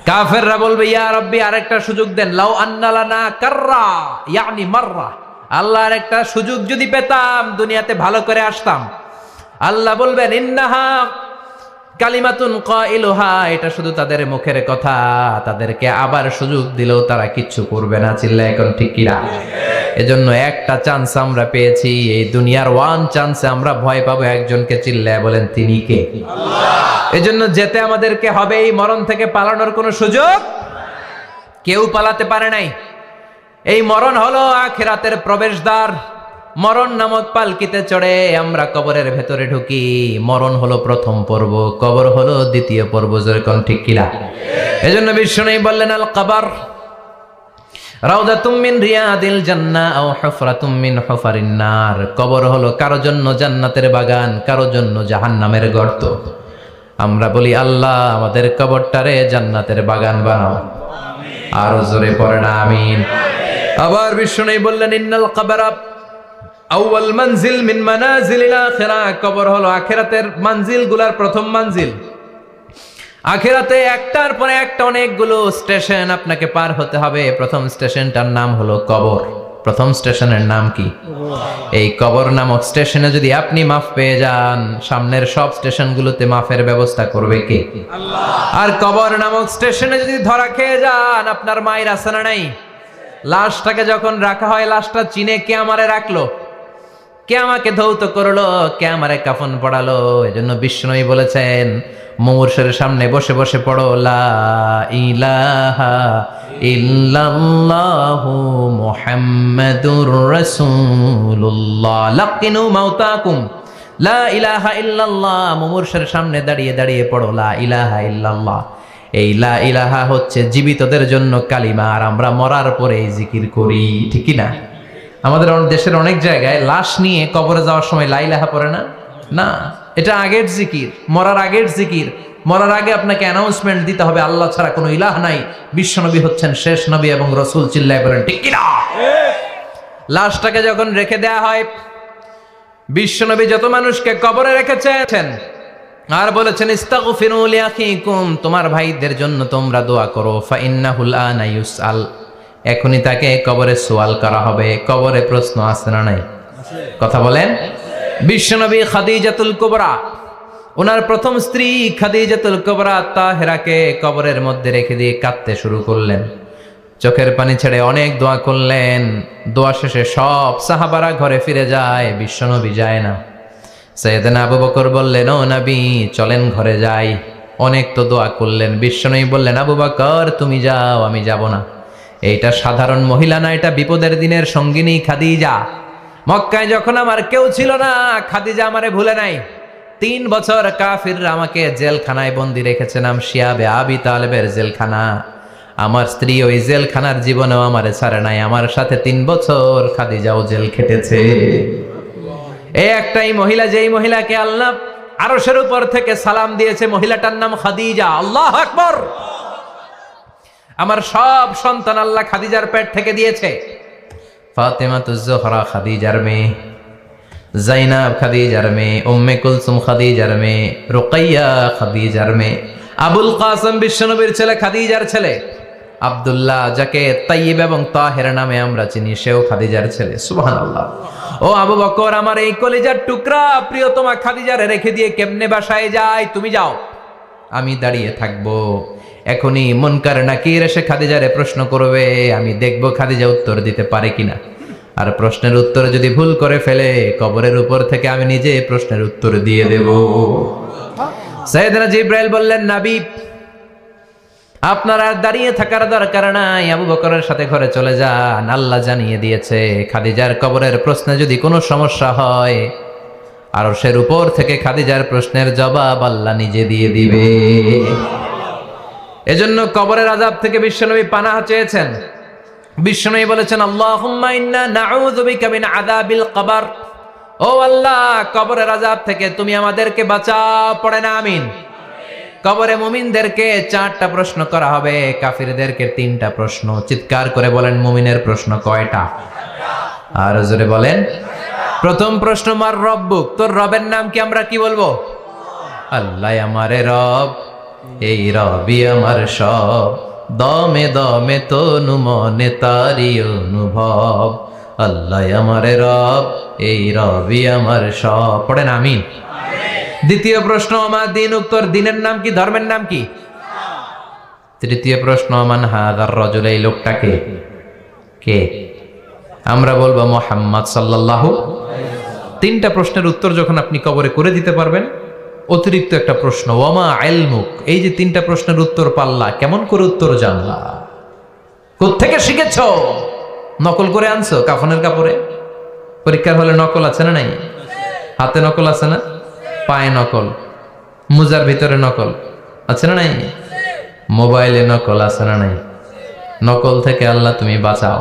কাফেররা বলবে, ইয়া রাব্বি আরেকটা সুযোগ দেন। লাউ আন্না লানা কাররা ইয়ানি মাররা, আল্লাহ আরেকটা সুযোগ যদি পেতাম দুনিয়াতে ভালো করে আসতাম। আল্লাহ বলবেন, ইন্নাহা কালিমাতুন কাইলুহা, এটা শুধু তাদের মুখের কথা, তাদেরকে আবার সুযোগ দিলেও তারা কিচ্ছু করবে না। চিল্লা এখন ঠিক কিনা? এজন্য একটা চান্স আমরা পেয়েছি, এই দুনিয়ার ওয়ান চান্সে আমরা ভয় পাবো একজনকে। চিল্লায় বলেন তিনি কে? আল্লাহ। এজন্য যেতে আমাদেরকে হবে। এই মরণ থেকে পালানোর কোনো সুযোগ কেউ পালাতে পারে নাই। এই মরণ হলো আখিরাতের প্রবেশদ্বার। মরণ নামক পালকিতে চড়ে আমরা কবরের ভেতরে ঢুকি। মরণ হলো প্রথম পর্ব, কবর হলো দ্বিতীয় পর্ব। যেরকম ঠিক কিনা? এজন্য বিষ্ণু বললেন, আল কবর রাউদাতুম মিন রিয়াদিল জান্নাহ আও হুফরাতুম মিন হুফারিন নার। কবর হলো কারো জন্য জান্নাতের বাগান, কারো জন্য জাহান্নামের গর্ত। আমরা বলি, আল্লাহ আমাদের কবরটারে জান্নাতের বাগান বানাও। আরো জোরে পড়েন আমিন। আবার বিষ্ণু বললেন, ইন্নাল কবর আউয়াল মানজিল মিন মানাজিলিল আখিরাহ। কবর হলো আখিরাতের মানজিল গুলার প্রথম মানজিল। আখিরাতে একটার পরে একটা অনেকগুলো স্টেশন আপনাকে পার হতে হবে। প্রথম স্টেশনটার নাম হলো কবর। প্রথম স্টেশনের নাম কি? এই কবর নামক স্টেশনে যদি আপনি মাফ পেয়ে যান, সামনের সব স্টেশনগুলোতে মাফের ব্যবস্থা করবে কে? আল্লাহ। আর কবর নামক স্টেশনে যদি ধরা খেয়ে যান, আপনার মায়ের আছে না নাই? লাশটাকে যখন রাখা হয়, লাশটা চিনে কে আমারে রাখলো, কে আমাকে ধৌত করলো, কে আমারে কাফন পড়ালো। এজন্য বিষ্ণুই বলেছেন, মুমূর্ষের সামনে বসে বসে পড়ো, লা ইলাহা ইল্লাল্লাহু মুহাম্মাদুর রাসূলুল্লাহ। লাকিনু মাউতাকুম লা ইলাহা ইল্লাল্লাহ। মুমূর্ষের সামনে দাঁড়িয়ে দাঁড়িয়ে পড়ো লা ইলাহা ইল্লাল্লাহ। এই লা ইলাহা হচ্ছে জীবিতদের জন্য কালিমা, আর আমরা মরার পরে এই জিকির করি। ঠিক কি না? আমাদের দেশের অনেক জায়গায় লাশ নিয়ে কবরে যাওয়ার সময় লা ইলাহা পড়ে না। না, এটা আগের জিকির, মরার আগের জিকির। মরার আগে আপনাকে অ্যানাউন্সমেন্ট দিতে হবে আল্লাহ ছাড়া কোনো ইলাহ নাই, বিশ্বনবী হচ্ছেন শেষ নবী এবং রাসূল। চিল্লায় বলেন ঠিক কিনা? লাশটাকে যখন রেখে দেয়া হয়, বিশ্বনবী যত মানুষকে কবরে রেখেছেন আর বলেছেন ইস্তাগফিরু লিআখিকুম, তোমার ভাইদের জন্য তোমরা দোয়া করো, ফাইন্নাহুল আনা ইউসআল, এখনই তাকে কবরে সওয়াল করা হবে। কবরে প্রশ্ন আছে না নাই? কথা বলেন। বিশ্বনবী খাদিজাতুল কুবরা, ওনার প্রথম স্ত্রী খাদিজাতুল কুবরা তাহেরাকে কবরের মধ্যে রেখে দিয়ে কাঁদতে শুরু করলেন, চোখের পানি ছেড়ে অনেক দোয়া করলেন। দোয়া শেষে সব সাহাবারা ঘরে ফিরে যায়, বিশ্বনবী যায় না। সাইয়েদনা আবু বকর বললেন, ও নবী চলেন ঘরে যাই, অনেক তো দোয়া করলেন। বিশ্বনবী বললেন, আবু বকর তুমি যাও, আমি যাব না। এইটা সাধারণ মহিলা না, এটা বিপদের দিনের সঙ্গিনী খাদিজা। মক্কায় যখন আমার কেউ ছিল না, খাদিজা আমারে ভুলে নাই। 3 বছর কাফিররা আমাকে জেলখানায় বন্দি রেখেছে, নাম শিয়াবে আবি তালেবের জেলখানা। আমার স্ত্রী ওই জেলখানার জীবনেও আমারে ছাড়ে নাই, আমার সাথে 3 বছর খাদিজাও জেল খেটেছে। এই একটাই মহিলা, যেই মহিলাকে আল্লাহ আরশের উপর থেকে সালাম দিয়েছে, মহিলাটার নাম খাদিজা। আল্লাহু আকবার। আমার সব সন্তান আল্লাহ খাদিজার পেট থেকে দিয়েছে। ফাতেমাতুজ জোহরা খাদিজার মেয়ে, জাইনাব খাদিজার মেয়ে, উম্মে কুলসুম খাদিজার মেয়ে, রুকাইয়া খাদিজার মেয়ে, আবুল কাসেম বিশ্বনবীর ছেলে খাদিজার ছেলে, আব্দুল্লাহ যাকে তাইয়্যিব এবং তাহের নামে আমরা চিনি, সেও খাদিজার ছেলে। সুবহানাল্লাহ। ও আবু বকর, আমার এই কলিজার টুকরা প্রিয়তমা খাদিজারে রেখে দিয়ে কেমনে বাসায় যায়? তুমি যাও, আমি দাঁড়িয়ে থাকবো। এখনই মুনকার নাকির এসে খাদিজারে প্রশ্ন করবে, আমি দেখবো খাদিজা উত্তর দিতে পারে কিনা। আর প্রশ্নের উত্তর যদি ভুল করে ফেলে, কবরের উপর থেকে আমি নিজে প্রশ্নের উত্তর দিয়ে দেব। সাইয়েদনা জিব্রাইল বললেন, নবী আপনার আর দাঁড়িয়ে থাকার দরকার নাই, আবু বকরের সাথে ঘরে চলে যান। আল্লাহ জানিয়ে দিয়েছে, খাদিজার কবরের প্রশ্নে যদি কোনো সমস্যা হয়, আরশের উপর থেকে খাদিজার প্রশ্নের জবাব আল্লাহ নিজে দিয়ে দিবে। এজন্য কবরের আযাব থেকে বিশ্বনবী পানাহ চেয়েছেন। বিশ্বনবী বলেছেন, আল্লাহুম্মা ইন্না নাউযু বিকা মিন আযাবিল কবর। ও আল্লাহ, কবরের আযাব থেকে তুমি আমাদেরকে বাঁচাও। পড়েন আমিন। কবরে মুমিনদেরকে 4টা প্রশ্ন করা হবে, কাফিরদেরকে 3টা প্রশ্ন। চিৎকার করে বলেন, মুমিনের প্রশ্ন কয়টা? আর জোরে বলেন। প্রথম প্রশ্ন, মার রব্বুক, তোর রবের নাম কি? আমরা কি বলবো? আল্লাহ আমারে রব, এই রবি আমার সব, দমে দমে তনু মনে তারি অনুভব। আল্লাহ আমারে রব, এই রবি আমার সব। পড়েন আমিন। দ্বিতীয় প্রশ্ন, আমার দিন, উত্তর দিনের নাম কি? ধর্মের নাম কি? তৃতীয় প্রশ্ন, মান হাযার রাজুল, এই লোকটাকে কে? আমরা বলবো মুহাম্মদ সাল্লাল্লাহু। 3টা প্রশ্নের উত্তর যখন আপনি কবরে করে দিতে পারবেন, অতিরিক্ত একটা প্রশ্ন, ওয়ামা ইলমুক, এই যে 3টা প্রশ্নের উত্তর পাল্লা, কেমন করে উত্তর জানলা? কোত্থেকে শিখেছো? নকল করে আনছো কাফনের কাপড়ে? পরীক্ষার হলে নকল আছে না নাই? হাতে নকল আছে না? পায়ে নকল, মুজার ভিতরে নকল আছে না নাই? মোবাইলে নকল আছে না নাই? নকল থেকে আল্লাহ তুমি বাঁচাও।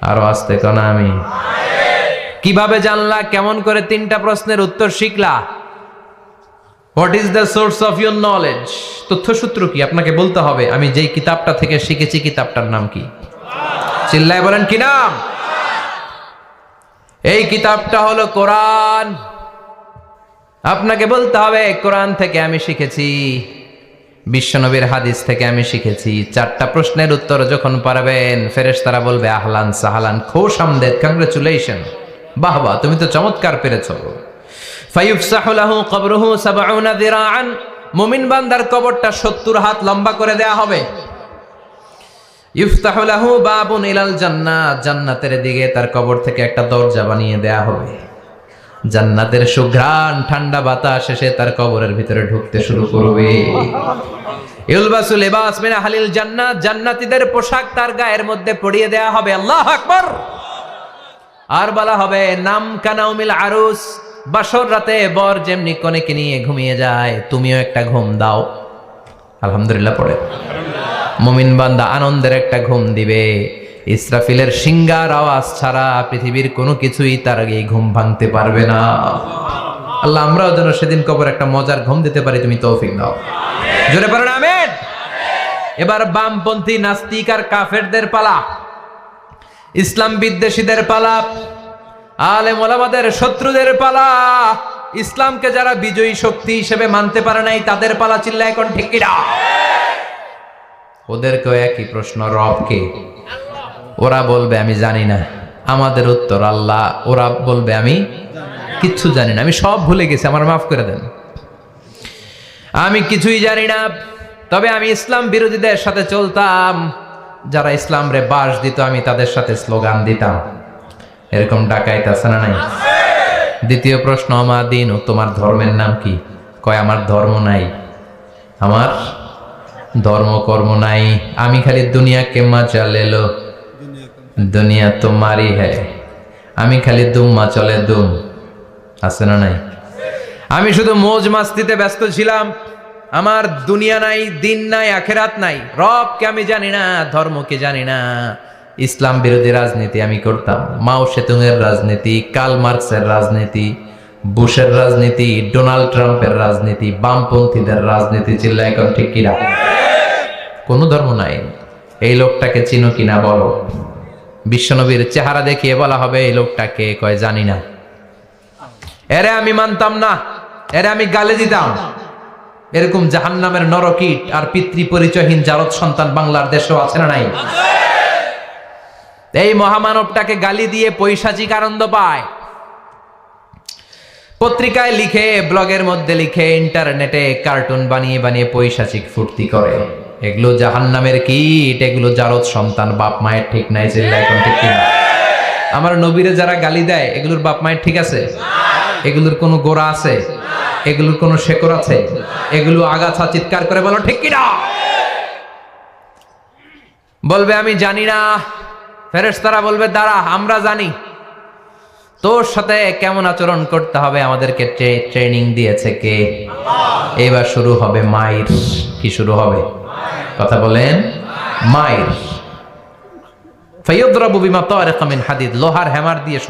আরো আসতে কোনা আমি। কিভাবে জানলা? কেমন করে 3টা প্রশ্নের উত্তর শিখলা? What is the source of your knowledge? তথ্যসূত্র কি? আপনাকে বলতে হবে, আমি যেই কিতাবটা থেকে শিখেছি কিতাবটার নাম কি? চিল্লায় বলেন, কি নাম? এই কিতাবটা হলো কোরআন। আপনাকে বলতে হবে, কোরআন থেকে আমি শিখেছি, বিশ্বনবীর হাদিস থেকে আমি শিখেছি। 4টা প্রশ্নের উত্তর যখন পারবেন, ফেরেশতারা বলবে, আহলান সাহালান, খোশ আমদেদ, কংগ্রেচুলেশন, বাহ বাহ, তুমি তো চমৎকার পেরেছো। ফায়ুফসাহু লাহু কবরুহু ৭০ যিরাআন, মুমিন বান্দার কবরটা ৭০ হাত লম্বা করে দেয়া হবে। ইফতাহু লাহু বাবুন ইলাল জান্নাহ, জান্নাতের দিকে তার কবর থেকে একটা দরজা বানিয়ে দেয়া হবে। জান্নাতের সুঘ্রাণ ঠান্ডা বাতাস এসে তার কবরের ভিতরে ঢুকতে শুরু করবে। ইলবাসু লিবাস মিন আহলিল জান্নাত, জান্নাতীদের পোশাক তার গায়ের মধ্যে পরিয়ে দেয়া হবে। আল্লাহু আকবার। আর বলা হবে, নাম কানাউমিল আরুস, বাসর রাতে বর যেমনি কনেকে নিয়ে ঘুমিয়ে যায়, তুমিও একটা ঘুম দাও। আলহামদুলিল্লাহ পড়ে মুমিন বান্দা আনন্দের একটা ঘুম দিবে। ইসরাফিলের সিংগার আওয়াজ ছাড়া পৃথিবীর কোনো কিছুই তার এই ঘুম ভাঙতে পারবে না। আল্লাহ আমরাও যেন সেদিন কবর একটা মজার ঘুম দিতে পারি, তুমি তৌফিক দাও। জোরে পড়েন আমিন। এবার বামপন্থী নাস্তিক আর কাফেরদের পালা, ইসলাম বিদ্বেষীদের পালা, আলেম ওলামাদের শত্রুদের পালা, ইসলামকে যারা বিজয়ী শক্তি হিসেবে মানতে পারে নাই তাদের পালা। চিল্লায় এখন ঠিক কিনা? ওদেরকেও একই প্রশ্ন, রব কে? ওরা বলবে আমি জানি না। আমাদের উত্তর আল্লাহ। ওরা বলবে আমি কিচ্ছু জানি না, আমি সব ভুলে গেছি, আমার মাফ করে দেন, আমি কিছুই জানি না। তবে আমি ইসলাম বিরোধীদের সাথে চলতাম, যারা ইসলাম রে বাস দিত আমি তাদের সাথে স্লোগান দিতাম। এরকম ডাকাইত আছে না নাই? দ্বিতীয় প্রশ্ন, আমার দিন ও তোমার ধর্মের নাম কি? কয় আমার ধর্ম নাই, আমার ধর্ম কর্ম নাই, আমি খালি দুনিয়া কে মজা লেলো, দুনিয়া তোমারই হ্যায়, আমি খালি দুম্মা চলে দুম। আছে না নাই? আমি শুধু মৌজ মাস্তিতে ব্যস্ত ছিলাম, আমার দুনিয়া নাই, দিন নাই, আখেরাত নাই, রবকে আমি জানি না, ধর্মকে জানি না। ইসলাম বিরোধী রাজনীতি আমি করতাম, মাও সেতুংয়ের রাজনীতি, কার্ল মার্কসের রাজনীতি, বুশের রাজনীতি, ডোনাল্ড ট্রাম্পের রাজনীতি, বামপন্থীদের রাজনীতি। চিল্লা এখন ঠিক কিনা? কোনো ধর্ম নাই। এই লোকটাকে চিনো কিনা বলো? বিশ্বনবীর চেহারা দেখিয়ে বলা হবে এই লোকটাকে, কয় জানি না। এরে আমি মানতাম না, এরে আমি গালে দিতাম। এরকম জাহান্নামের নরকীট আর পিতৃ পরিচয়হীন জারদ সন্তান বাংলার দেশেও আছে না নাই? এই মহামানবটাকে গালি দিয়ে পৈশাচিক আনন্দ পায়। পত্রিকায় লিখে, ব্লগের মধ্যে লিখে, ইন্টারনেটে কার্টুন বানিয়ে বানিয়ে পৈশাচিক ফুর্তি করে। এগুলো জাহান্নামের কীট, এগুলো জারদ সন্তান, বাপ মায়ের ঠিক নাই। চিল্লা এখন ঠিক কিনা? আমার নবীরে যারা গালি দেয় এগুলোর বাপ মায়ের ঠিক আছে? এগুলোর কোনো গোড়া আছে? এগুলোর কোনো শেকড় আছে? এগুলো আগাছা চিৎকার করে বলো ঠিক কিনা? বলবে আমি জানি না। ফেরেশতারা বলবে দাঁড়া, আমরা জানি। তোর সাথে কেমন আচরণ করতে হবে আমাদেরকে ট্রেনিং দিয়েছে কে? এবার শুরু হবে মাইর। কি শুরু হবে? কথা বলেন, মাইর। ফায়ুদরাবু বিমা তারিকা মিন হাদিদ, লোহার হ্যামার দিয়ে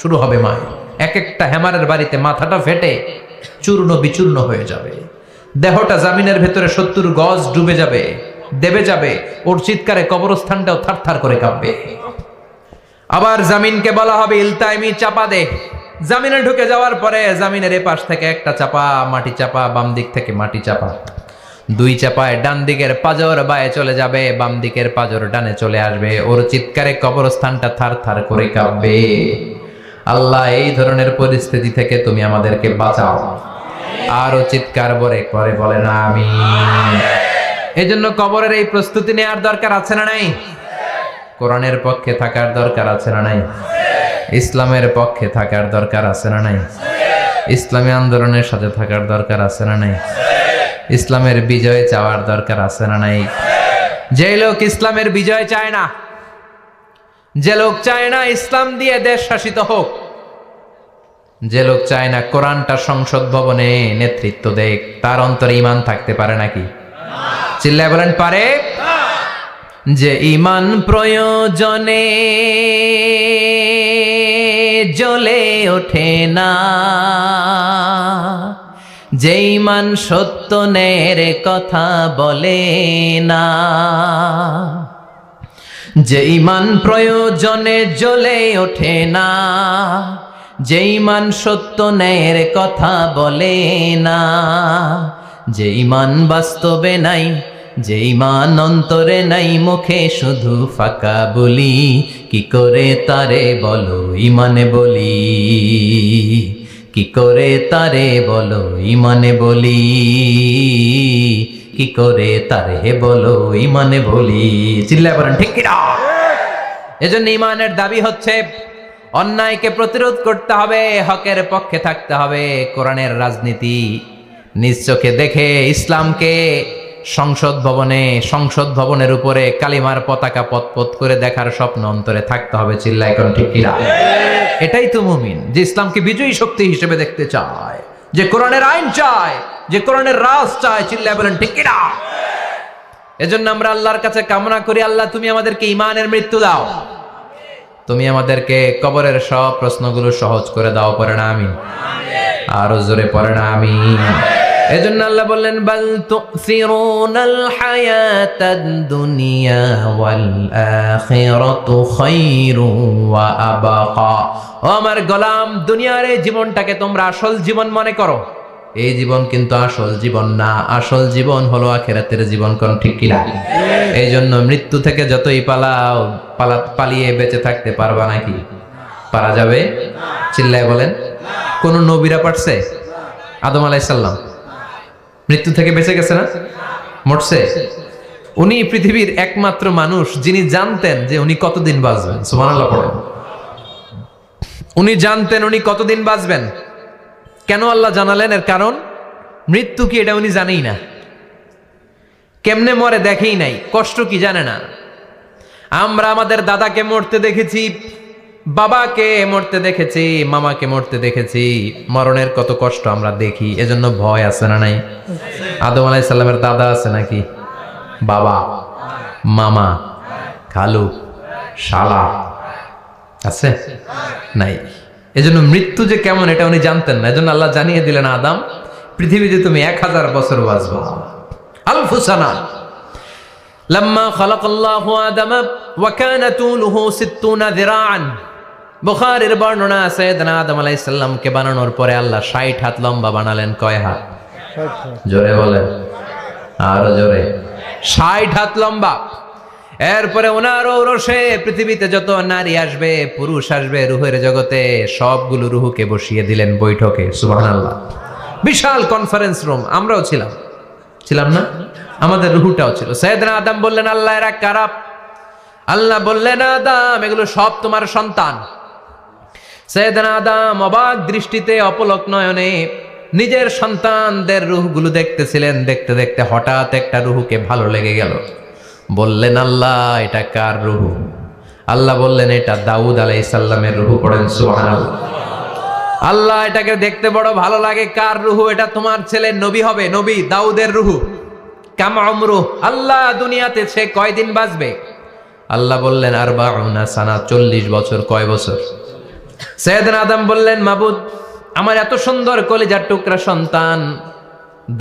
শুরু হবে মাইর। এক একটা হ্যামারের বাড়িতে মাথাটা ফেটে চূর্ণ বিচূর্ণ হয়ে যাবে, দেহটা জামিনের ভেতরে 70 গজ ডুবে যাবে, দেবে যাবে। ওর চিৎকারে কবরস্থানটাও থারথার করে কাঁপবে। আবার জামিনকে বলা হবে ইলতাইমি, চাপা দে। জামিনে ঢুকে যাওয়ার পরে জামিনের এপাশ থেকে একটা চাপা, মাটি চাপা, বাম দিক থেকে মাটি চাপা, দুই চাপায় ডান দিকের পাজর বায়ে চলে যাবে, বাম দিকের পাজর ডানে চলে আসবে। ওর চিৎকারে কবরস্থানটা থারথার করে কাঁপবে। আল্লাহ এই ধরনের পরিস্থিতি থেকে তুমি আমাদেরকে বাঁচাও। আরো চিৎকার করে বলে না আমিন। এই জন্য কবরের এই প্রস্তুতি নেওয়ার দরকার আছে না নাই? কোরআনের পক্ষে থাকার দরকার আছে না নাই? ইসলামের পক্ষে থাকার দরকার আছে না নাই? ইসলামী আন্দোলনের সাথে থাকার দরকার আছে না নাই? ইসলামের বিজয় চাওয়ার দরকার আছে না নাই? যে লোক ইসলামের বিজয় চায় না, যে লোক চায় না ইসলাম দিয়ে দেশ শাসিত হোক, যে লোক চায় না কোরআনটা সংসদ ভবনে নেতৃত্ব দেখ, তার অন্তরে ঈমান থাকতে পারে নাকি? চিল্লায় বলেন পারে? যে ঈমান প্রয়োজনে জ্বলে ওঠে না, যে ঈমান সত্য ন্যায়ের কথা বলে না, যে ঈমান প্রয়োজনে জ্বলে ওঠে না, যে ঈমান সত্য ন্যায়ের কথা বলে না, যে ঈমান বাস্তবে নাই, যে ঈমান অন্তরে নাই, মুখে শুধু ফাঁকা বলি, কি করে তারে বলো ঈমানে বলি, কি করে তারে বলো ঈমানে বলি, কি করে তারে বলো ঈমানে বলি। চিল্লায় বলেন ঠিক কিনা? এজন্য ঈমানের দাবি হচ্ছে অন্যায়কে প্রতিরোধ করতে হবে, হকের পক্ষে থাকতে হবে। কোরআনের রাজনীতি নিজ চোখে দেখে ইসলামকে সংসদ ভবনের উপরে কালিমার পতাকা পতপত করে দেখার স্বপ্ন অন্তরে থাকতে হবে। চিল্লায় এখন ঠিক কিনা? এটাই তো মুমিন, যে ইসলামকে বিজয়ী শক্তি হিসেবে দেখতে চায়, যে কোরআনের আইন চায়, যে কোরআনের রাজ চায়। চিল্লায় বলেন ঠিক কিনা? এজন্য আমরা আল্লাহর কাছে কামনা করি, আল্লাহ তুমি আমাদেরকে ঈমানের মৃত্যু দাও, তুমি আমাদেরকে কবরের সব প্রশ্নগুলো সহজ করে দাও। পড়ে না আমিন। আরো জোরে পড়েন আমিন। এজন্য আল্লাহ বললেন বাল তুসিরুনাল হায়াতাদ দুনিয়া ওয়াল আখিরাতু খায়রু ওয়া আবাকা। ও আমার গোলাম, দুনিয়ার এই জীবনটাকে তোমরা আসল জীবন মনে করো। এই জীবন কিন্তু আসল জীবন না, আসল জীবন হলো আখিরাতের জীবন। কোন ঠিক কিনা? এই জন্য মৃত্যু থেকে যতই পালাও, পালিয়ে বেঁচে থাকতে পারবা নাকি? পারা যাবে? চিল্লায় বলেন। কোন নবীরা পারছে? আদম আলাইহিস সালাম মৃত্যু থেকে বেঁচে গেছে না? মরছে? উনি পৃথিবীর একমাত্র মানুষ যিনি জানতেন যে উনি কতদিন বাঁচবেন। সুবহানাল্লাহ পড়েন। উনি জানতেন উনি কতদিন বাঁচবেন। কেন আল্লাহ জানালেন? এর কারণ মৃত্যু কি এটা উনি জানেই না, কেমনে মরে দেখেই নাই, কষ্ট কি জানে না। আমরা আমাদের দাদাকে মরতে দেখেছি, বাবাকে মরতে দেখেছি, মামাকে মরতে দেখেছি, মরণের কত কষ্ট আমরা দেখি, এজন্য ভয় আছে না নাই? আদম আলাইহিস সালামের দাদা আছে নাকি? বাবা, মামা, খালু, শালা আছে? নাই। এজন্য মৃত্যু যে কেমন এটা উনি জানতেন না। এজন্য আল্লাহ জানিয়ে দিলেন, আদম পৃথিবীতে তুমি 1000 বছর বাঁচবা। আলফু সানা। লাম্মা খালাকাল্লাহু আদামা ওয়া কানা তুলুহু 60 যিরাআন। বুখারীর বর্ণনা আছে, সাইয়েদনা আদম আলাইহিস সালামকে বানানোর পরে আল্লাহ 60 হাত লম্বা বানালেন। কয় হাত? জোরে বলেন, আরো জোরে। 60 হাত লম্বা। এরপরে ওনার ঔরসে পৃথিবীতে যত নারী আসবে, পুরুষ আসবে রূহের জগতে, সবগুলো রূহকে বসিয়ে দিলেন বৈঠকে। সুবহানাল্লাহ। বিশাল কনফারেন্স রুম। আমরাও ছিলাম না? আমাদের রূহটাও ছিল। সাইয়েদনা আদম বললেন, আল্লাহ এরা কারা? আল্লাহ বললেন, আদম এগুলো সব তোমার সন্তান। সাইয়েদনা আদম অবাক দৃষ্টিতে, অপলক নয়নে নিজের সন্তানদের রূহগুলো দেখতেছিলেন। দেখতে দেখতে হঠাৎ একটা রূহকে ভালো লেগে গেল। বললেন, আল্লাহ এটা কার রূহ? আল্লাহ বললেন, এটা দাউদ আলাইহিস সালামের রূহ। পড়েন সুবহানাল্লাহ। আল্লাহ এটাকে দেখতে বড় ভালো লাগে, কার রূহ? এটা তোমার ছেলে নবী হবে, নবী দাউদের রূহ। কাম উমরু, আল্লাহ দুনিয়াতে সে কয়দিন বাঁচবে? আল্লাহ বললেন, 40 সানা, 40 বছর। কয় বছর? সাইয়েদনা আদম বললেন, মাবুদ আমার এত সুন্দর কলিজার টুকরা সন্তান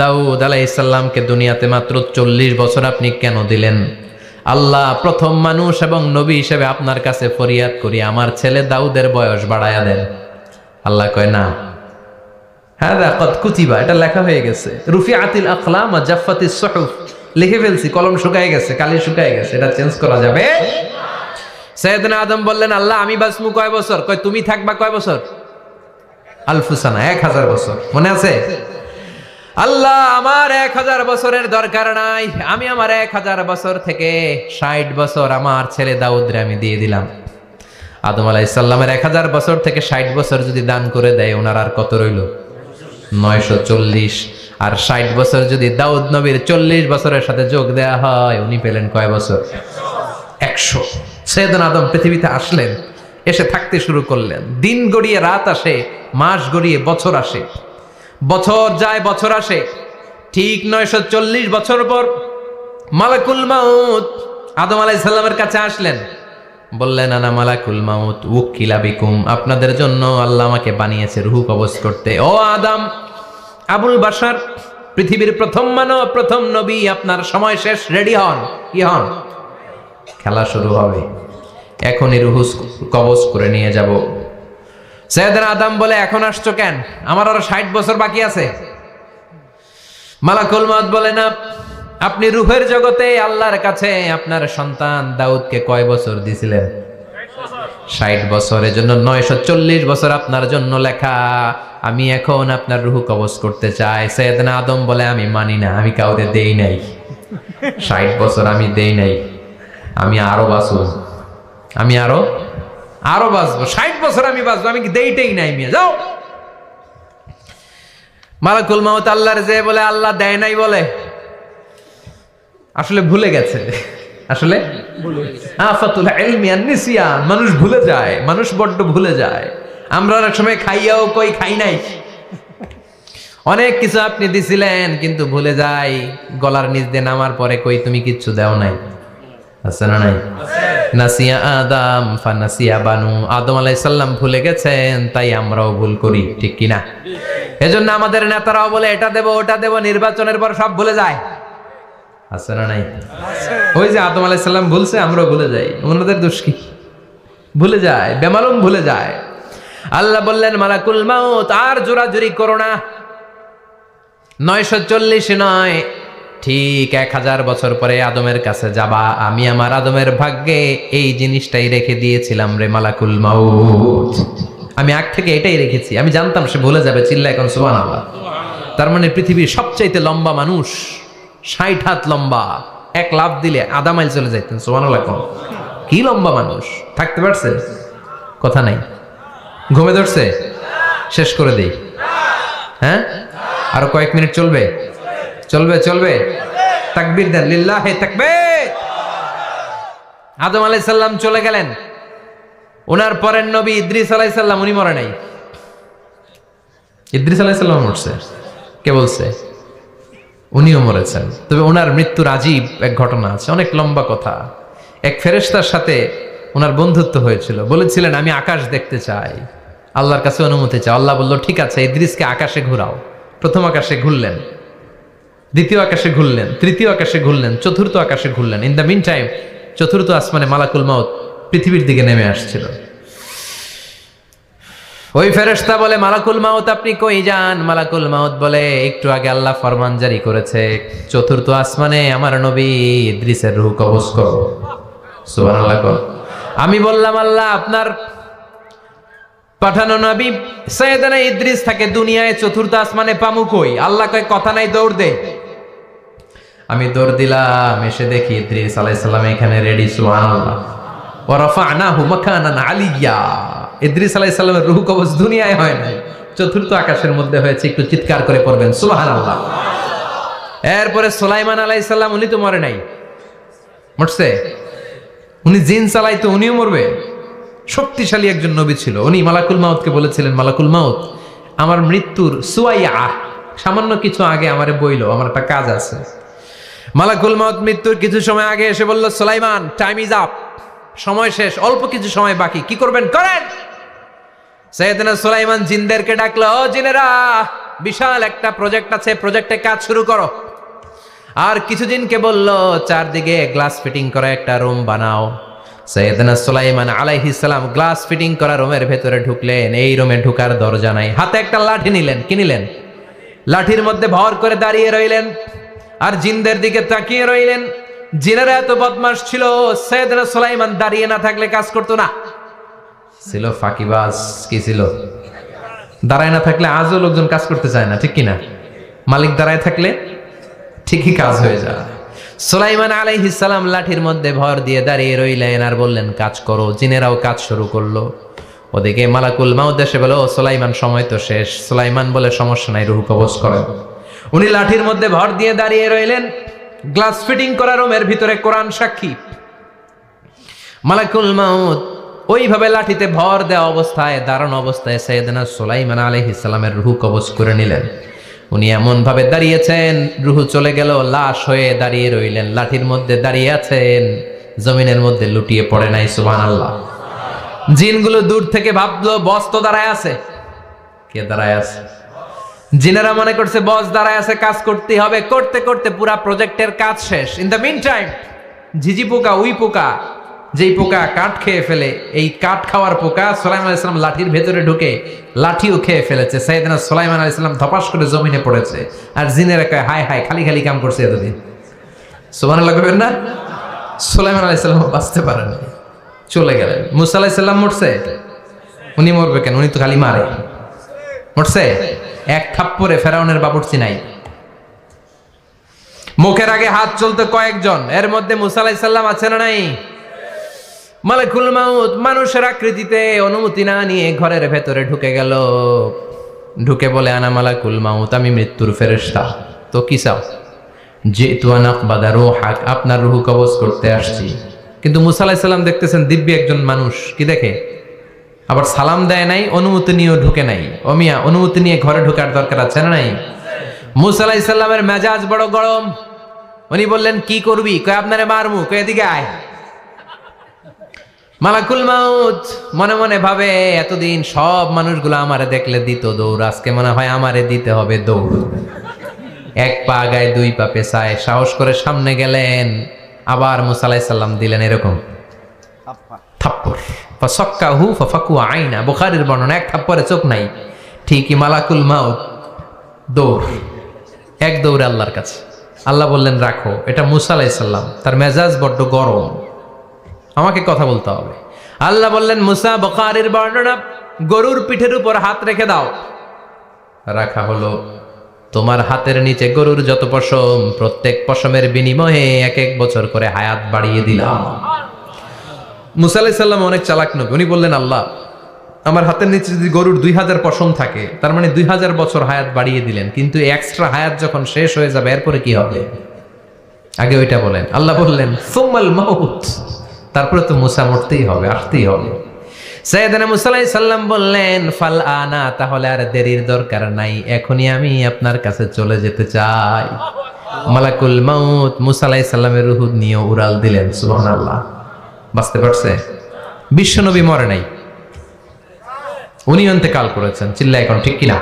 দাউদ আলাইহিস সালামকে দুনিয়াতে মাত্র 40 বছর আপনি কেন দিলেন? আল্লাহ প্রথম মানুষ এবং নবী হিসেবে আপনার কাছে ফরিয়াদ করি, আমার ছেলে দাউদের বয়স বাড়ায়া দেন। আল্লাহ কয়, না, হাযা ক্বাদ কুতিবা, এটা লেখা হয়ে গেছে। রুফিআতিল আকলাম ওয়া জাফফাতিস সুহুফ, লিখে ফেলছি, কলম শুকায় গেছে, কালি শুকায় গেছে, এটা চেঞ্জ করা যাবে? সাইয়েদনা আদম বললেন, আল্লাহ আমি বাঁচমু কয় বছর? কয় তুমি থাকবা কয় বছর? আলফু সানা, 1000 বছর। মনে আছে? আল্লাহ আমার 1000 বছরের দরকার নাই, আমি আমার 1000 বছর থেকে 60 বছর আমার ছেলে দাউদরে আমি দিয়ে দিলাম। আদম আলাইহিস সালামের 1000 বছর থেকে 60 বছর যদি দান করে দেয়, ওনার আর কত রইল? 940। আর 60 বছর যদি দাউদ নবীর 40 বছরের সাথে যোগ দেয়া হয়, উনি পেলেন কয় বছর? 100। সাইয়েদনা আদম পৃথিবীতে আসলেন, এসে থাকতে শুরু করলেন। দিন গড়িয়ে রাত আসে, মাস গড়িয়ে বছর আসে, বছর যায় বছর আসে। ঠিক 940 বছর পর মালাকুল মাউত আদম আলাইহিস সালামের কাছে আসলেন। বললেন, আনা মালাকুল মাউত উকিলা বিকুম, আপনাদের জন্য আল্লাহ আমাকে বানিয়েছে রূহ কবজ করতে। ও আদম, আবুল বাশার, পৃথিবীর প্রথম মানব, প্রথম নবী, আপনার সময় শেষ, রেডি হন। কি হন? খেলা শুরু হবে, এখনই রূহ কবজ করে নিয়ে যাব। সাইয়েদনা আদম বলে, এখন আসছো কেন? আমার আরো 60 বছর বাকি আছে। মালাকুল মাউত বলে, না, আপনি রূহের জগতে আল্লাহর কাছে আপনার সন্তান দাউদকে কয় বছর দিয়েছিলেন? 60 বছর। এজন্য 940 বছর আপনার জন্য লেখা। আমি এখন আপনার রূহ কবজ করতে চাই। সাইয়েদনা আদম বলে, আমি মানি না, আমি কাউকে দেই নাই। 60 বছর আমি দেই নাই, আমি আরো বাঁচব, আমি আরো বাঁচবো, 60 বছর আমি বাঁচবো, আমি দেইটাই নাই। মিয়া যাও। মালাকুল মাউত আল্লাহর যে বলে, আল্লাহ দেয় নাই বলে, আসলে ভুলে গেছে। আসলে আফাতুল ইলমি আন নিসিয়ান, মানুষ ভুলে যায়, মানুষ বড্ড ভুলে যায়। আমরা অনেক সময় খাইয়াও কই খাই নাই। অনেক কিছু আপনি দিছিলেন কিন্তু ভুলে যাই, গলার নিচ দিয়ে নামার পরে কই তুমি কিচ্ছু দাও নাই। আছে না নাই? নাসিয়া আদম ফানাসিয়া বানু, আদম আলাইহিস সালাম ভুলে গেছেন, তাই আমরাও ভুল করি, ঠিক কিনা? এজন্য আমাদের নেতারাও বলে এটা দেব ওটা দেব, নির্বাচনের পর সব ভুলে যায়। আছে না নাই? ওই যে আদম আলাইহিস সালাম ভুলছে, আমরাও ভুলে যাই। ওনাদের দোষ কি? ভুলে যায়, বেমালুম ভুলে যায়। আল্লাহ বললেন মালাকুল মাউত আর জোরাজুরি করো না। 940 নয়, ঠিক 1000 বছর পরে আদমের কাছে যাবা। আমি আমার আদমের ভাগ্যে এই জিনিসটাই রেখে দিয়েছিলাম রে মালাকুল মাউত। আমি আগ থেকে এটাই রেখেছি, আমি জানতাম সে ভুলে যাবে। চিল্লা এখন সুবহানাল্লাহ। তার মানে পৃথিবীর সবচাইতে লম্বা মানুষ, 60 হাত লম্বা, এক লাফ দিলে আধা মাইল চলে যাইতেন। সুবহানাল্লাহ। কি লম্বা মানুষ, থাকতে পারছে? কথা নাই, ঘুমে ধরছে? শেষ করে দেই। হ্যাঁ, আরো কয়েক মিনিট চলবে? চলবে চলবে। তাকবীর দেন, লিল্লাহে তাকবীর। আদম আলাইহিস সালাম চলে গেলেন। ওনার পরের নবী ইদ্রিস আলাইহিস সালাম, উনি মরে নাই। ইদ্রিস আলাইহিস সালাম মরছে, কে বলছে? উনিও মরেছেন। তবে ওনার মৃত্যুর আজীব এক ঘটনা আছে, অনেক লম্বা কথা। এক ফেরেশতার সাথে ওনার বন্ধুত্ব হয়েছিল। বলেছিলেন আমি আকাশ দেখতে চাই, আল্লাহর কাছে অনুমতি চাই। আল্লাহ বলল ঠিক আছে, ইদ্রিসকে আকাশে ঘুরাও। প্রথম আকাশে ঘুরলেন, দ্বিতীয় আকাশে ঘুরলেন, তৃতীয় আকাশে ঘুরলেন, চতুর্থ আকাশে ঘুরলেন। ইন দ্য মিন টাইম চতুর্থ আসমানে মালাকুল মাউত পৃথিবীর দিকে নেমে আসছিল। ওই ফেরেশতা বলে মালাকুল মাউত আপনি কই যান? মালাকুল মাউত বলে একটু আগে আল্লাহ ফরমান জারি করেছে, চতুর্থ আসমানে আমার নবী ইদ্রিসের রূহ কবজ করো। সুবহানাল্লাহ। আমি বললাম আল্লাহ আপনার পাঠানো নবী সাইয়েদনা ইদ্রিস থাকে দুনিয়ায়, চতুর্থ আসমানে পামু কই? আল্লাহ কয় কথা নাই, দৌড় দে। আমি দৌড় দিলাম, এসে দেখি ইদ্রিস আলাইহিস সালাম এখানে রেডি। সুবহানাল্লাহ। ওয়া রাফা'নাহু মাকানান আলিয়্যা। ইদ্রিস আলাইহিস সালামের রূহ কবজ দুনিয়ায় হয় নাই, চতুর্থ আকাশের মধ্যে হয়েছে। একটু চিৎকার করে পড়বেন সুবহানাল্লাহ। এরপরে সুলাইমান আলাইহিস সালাম, উনি তো মরে নাই, মরছে? উনি জিন চালাইতো, উনিও মরবে? শক্তিশালী একজন নবী ছিল। উনি মালাকুল মাউতকে বলেছিলেন মালাকুল মাউত আমার মৃত্যুর সুয়াইয়া, সামান্য কিছু আগে আমারে বইলো, আমার একটা কাজ আছে। মালাকুল মাউত মৃত্যুর কিছু সময় আগে এসে বলল সুলাইমান টাইম ইজ আপ, সময় শেষ, অল্প কিছু সময় বাকি, কি করবেন করেন। সাইয়েদনা সুলাইমান জিনদেরকে ডাকলো, ও জিনেরা, বিশাল একটা প্রজেক্ট আছে, প্রজেক্টে কাজ শুরু করো। আর কিছু জিনকে বলল চারদিকে গ্লাস ফিটিং করা একটা রুম বানাও। সাইয়েদনা সুলাইমান আলাইহিস সালাম গ্লাস ফিটিং করা রুমের ভেতরে ঢুকলেন। এই রুমে ঢুকার দরজা নাই, হাতে একটা লাঠি নিলেন। কি নিলেন? লাঠির মধ্যে ভর করে দাঁড়িয়ে রইলেন আর জিনদের দিকে তাকিয়ে রইলেন। জিনেরা এত বদমাশ ছিল, সাইয়েদনা সুলাইমান দাঁড়িয়ে না থাকলে কাজ করতো না। ছিল ফাঁকিবাজ। কি ছিল? দাঁড়ায় না থাকলে আজও লোকজন কাজ করতে চায় না, ঠিক কিনা? মালিক দাঁড়ায় থাকলে ঠিকই কাজ হয়ে যায়। সুলাইমান আলাইহিস সালাম লাঠির মধ্যে ভর দিয়ে দাঁড়িয়ে রইলেন আর বললেন কাজ করো। জিনেরাও কাজ শুরু করলো। ওদিকে মালাকুল মাউত এসে বলে, ও সুলাইমান সময় তো শেষ। সুলাইমান বলে সমস্যা নাই, রূহ কবজ করেন। উনি লাঠির মধ্যে ভর দিয়ে দাঁড়িয়ে রইলেন। গ্লাস ফিটিং করা রুমের ভিতরে কোরআন সাক্ষী। মালাকুল মাউত ওইভাবে লাঠিতে ভর দেওয়া অবস্থায়, দাঁড়ানো অবস্থায় সাইয়েদনা সুলাইমান আলাইহিস সালামের রূহ কবজ করে নিলেন। উনি এমন ভাবে দাঁড়িয়েছেন, রূহ চলে গেল, লাশ হয়ে দাঁড়িয়ে রইলেন। লাঠির মধ্যে দাঁড়িয়ে আছেন, জমিনের মধ্যে লুটিয়ে পড়ে নাই। সুবহানাল্লাহ। জিনগুলো দূর থেকে ভাবলো বস তো দাঁড়ায় আছে। কে দাঁড়ায় আছে? জিনেরা মনে করছে বস দাঁড়ায় আছে, কাজ করতে হবে। করতে করতে পুরা প্রজেক্টের কাজ শেষ। ইন দ্য মিন টাইম ঝিঝি পোকা, উই পোকা, যেই পোকা কাঠ খেয়ে ফেলে, এই কাঠ খাওয়ার পোকা সুলাইমান আলাইহিস সালাম লাঠির ভেতরে ঢুকে লাঠিও খেয়ে ফেলেছে। সাইয়েদনা সুলাইমান আলাইহিস সালাম ধপাস করে জমিনে পড়েছে। আর জিনেরা কয় হায় হায়, খালি খালি কাম করছে এতদিন। সুবহানাল্লাহ কইবেন না? সুলাইমান আলাইহিস সালাম বাঁচতে পারেন, চলে গেলেন। মুসা আলাইহিস সালাম মরছে? উনি মরবে কেন? উনি তো খালি মারে। মরছে? এক থাপ্পড়ে ফেরাউনের বাবুর্চি নাই। মুখের আগে হাত চলতে কয়েকজন, এর মধ্যে মুসা আলাইহিস সালাম আছে না নাই? মালাকুল মাউত মানুষের আকৃতিতে অনুমতি না নিয়ে ঘরের ভেতরে ঢুকে গেল। ঢুকে বলে আনা মালাকুল মাউত, আমি মৃত্যুর ফেরেশতা। তো কি চাও? জিতু আন আকবাদা রূহাক, আপনার রূহ কবজ করতে আসছি। কিন্তু মুসা আলাইহিস সালাম দেখতেছেন দিব্য একজন মানুষ, কি দেখে? আবার সালাম দেয় নাই, অনুমতি নিয়েও ঢুকে নাই। ও মিয়া, অনুমতি নিয়ে ঘরে ঢোকার দরকার আছে না নাই? মুসা আলাইহিস সালামের মেজাজ বড় গরম। উনি বললেন কি করবি? কয় আপনারে মারমু। কয় এদিকে আয়। মালাকুল মাউত মনে মনে ভাবে, এতদিন সব মানুষগুলো আমারে দেখলে দিত দৌড়, আজকে মনে হয় আমারে দিতে হবে দৌড়। এক পা আগায় দুই পা পেছায়, সাহস করে সামনে গেলেন। আবার মুসা আলাইহিস সালাম দিলেন এরকম থাপ্পড়। ফাসাক্কাহু ফাফাকু আইনা, বুখারীর বর্ণনা, এক থাপ্পড়ে চোখ নাই। ঠিকই মালাকুল মাউত দৌড়, এক দৌড়ে আল্লাহর কাছে। আল্লাহ বললেন রাখো, এটা মুসা আলাইহিস সালাম, তার মেজাজ বড্ড গরম, আমাকে কথা বলতে হবে। আল্লাহ বললেন মুসা, বুখারীর বর্ণনা, গরুর পিঠের উপর হাত রেখে দাও। রাখা হলো। তোমার হাতের নিচে গরুর যত পশম, প্রত্যেক পশমের বিনিময়ে এক এক বছর করে হায়াত বাড়িয়ে দিলাম। মুসা আলাইহিস সালাম অনেক চালাক নবী, উনি বললেন আল্লাহ, আমার হাতের নিচে যদি গরুর 2000 পশম থাকে, তার মানে 2000 বছর হায়াত বাড়িয়ে দিলেন, কিন্তু এক্সট্রা হায়াত যখন শেষ হয়ে যাবে এরপরে কি হবে? আগে ওইটা বলেন। আল্লাহ বললেন সুম্মাল মাউত, তারপরে তো মুসা মরতেই হবে, আসতেই হবে। সাইয়েদনা মুসা আলাইহিস সালাম বললেন ফাল আনা, তাহলে আর দেরির দরকার নাই, এখনই আমি আপনার কাছে চলে যেতে চাই। মালাকুল মাউত মুসা আলাইহিস সালামের রূহ নিয়ে উড়াল দিলেন। সুবহানাল্লাহ। বাঁচতে পারছে? বিশ্বনবী মরে নাই, উনি ইন্তেকাল করেছেন। চিল্লা এখন ঠিক কিনা?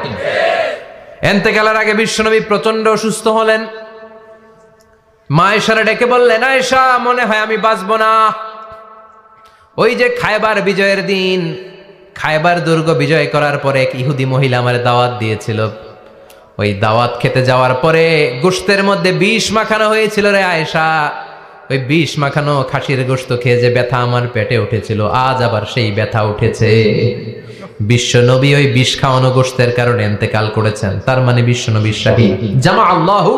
ইন্তেকালের আগে বিশ্বনবী প্রচন্ড অসুস্থ হলেন। মা আয়েশারে ডেকে বললেন, আয়েশা, মনে হয় আমি বাঁচবো না। ওই যে খায়বার বিজয়ের দিন, খায়বার দুর্গ বিজয় করার পরে এক ইহুদি মহিলা আমার দাওয়াত দিয়েছিল। ওই দাওয়াত খেতে যাওয়ার পরে গোশতের মধ্যে বিষ মাখানো হয়েছিল রে আয়েশা। ওই বিষ মাখানো খাসির গোশত খেয়ে যে ব্যথা আমার পেটে উঠেছিল, আজ আবার সেই ব্যথা উঠেছে। বিশ্বনবী ওই বিষ খাওয়ানো গোশতের কারণে ইন্তেকাল করেছেন। তার মানে বিশ্বনবী শাহীদ। জামা আল্লাহু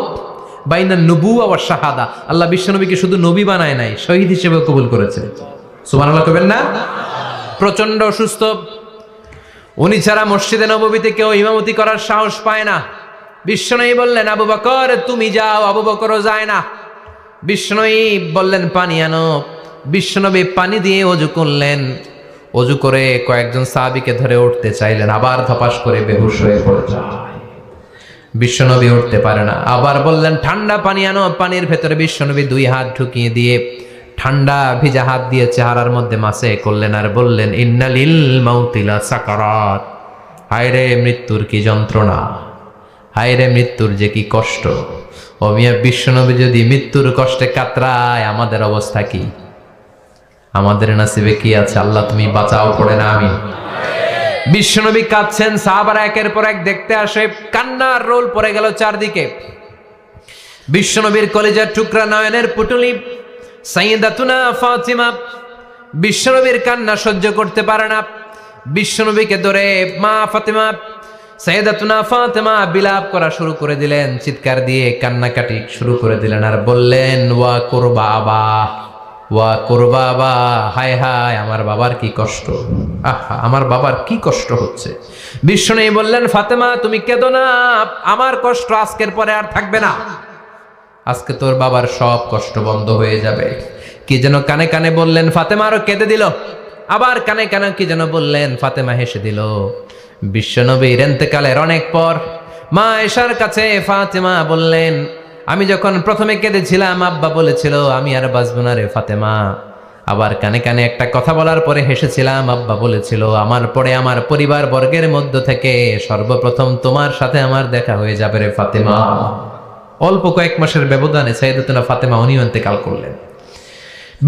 বাইনা নবুওয়া ওয়া শাহাদা, আল্লাহ বিশ্বনবীকে শুধু নবী বানায় নাই, শহীদ হিসেবে কবুল করেছে। সুবহানাল্লাহ কবেন না? প্রচন্ড অসুস্থ, উনি ছাড়া মসজিদে নববীতে কেউ ইমামতি করার সাহস পায় না। বিশ্বনবী বললেন আবু বকর তুমি যাও, আবু বকরও যায় না। বিশ্বনবী বললেন পানি আনো। বিশ্বনবী পানি দিয়ে ওযু করলেন। ওযু করে কয়েকজন সাহাবীকে ধরে উঠতে চাইলেন, আবার ধপাস করে বেহুশ হয়ে পড়ে যায়। বিশ্বনবী উঠতে পারে না। আবার বললেন ঠান্ডা পানি আনো। পানির ভেতরে বিশ্বনবী 2 হাত ঢুকিয়ে দিয়ে ঠান্ডা ভিজা হাত দিয়ে চেহারার মধ্যে মাসে করলেন আর বললেন ইন্নালিল মাউতিলা সাকারাত, হায়রে মৃত্যুর কি যন্ত্রণা, হায়রে মৃত্যুর যে কি কষ্ট। ও মিয়া, বিশ্বনবী যদি মৃত্যুর কষ্টে কাতরায়, আমাদের অবস্থা কি? আমাদের নসিবে কি আছে? আল্লাহ তুমি বাঁচাও, পড়ে না আমিন। বিশ্বনবী কাঁদছেন, সাহাবারা একের পর এক দেখতে আসে, কান্নার রোল পড়ে গেল চারদিকে। বিশ্বনবীর কলিজার টুকরা নয়নের পুটুলি সাইয়্যিদাতুনা ফাতিমা বিশ্বনবীর কান্না সহ্য করতে পারে না। বিশ্বনবীকে ধরে মা ফাতিমা, সাইয়্যিদাতুনা ফাতিমা বিলাপ করা শুরু করে দিলেন, চিৎকার দিয়ে কান্নাকাটি শুরু করে দিলেন আর বললেন ওয়া কুরবাবা, ওয়া কুরবাবা, হায় হায় আমার বাবার কি কষ্ট, আহা আমার বাবার কি কষ্ট হচ্ছে। বিশ্বনবী বললেন ফাতেমা তুমি কেঁদো না, আমার কষ্ট আজকের পরে আর থাকবে না, আজকে তোর বাবার সব কষ্ট বন্ধ হয়ে যাবে। কি যেন কানে কানে বললেন, ফাতেমা আরো কেঁদে দিল। আবার কানে কানে কি যেন বললেন, ফাতেমা হেসে দিল। বিশ্বনবীর ইন্তেকালের অনেক পর মা আয়েশার কাছে ফাতেমা বললেন, আমি যখন প্রথমে কেঁদেছিলাম আব্বা বলেছিল আমি আর বাঁচব না রে ফাতেমা। আবার কানে কানে একটা কথা বলার পরে হেসেছিলাম, আব্বা বলেছিল আমার পরে আমার পরিবার বর্গের মধ্য থেকে সর্বপ্রথম তোমার সাথে আমার দেখা হয়ে যাবে রে ফাতেমা। অল্প কয়েক মাসের ব্যবধানে সাইয়্যিদাতুনা ফাতেমা উনিও ইন্তেকাল করলেন।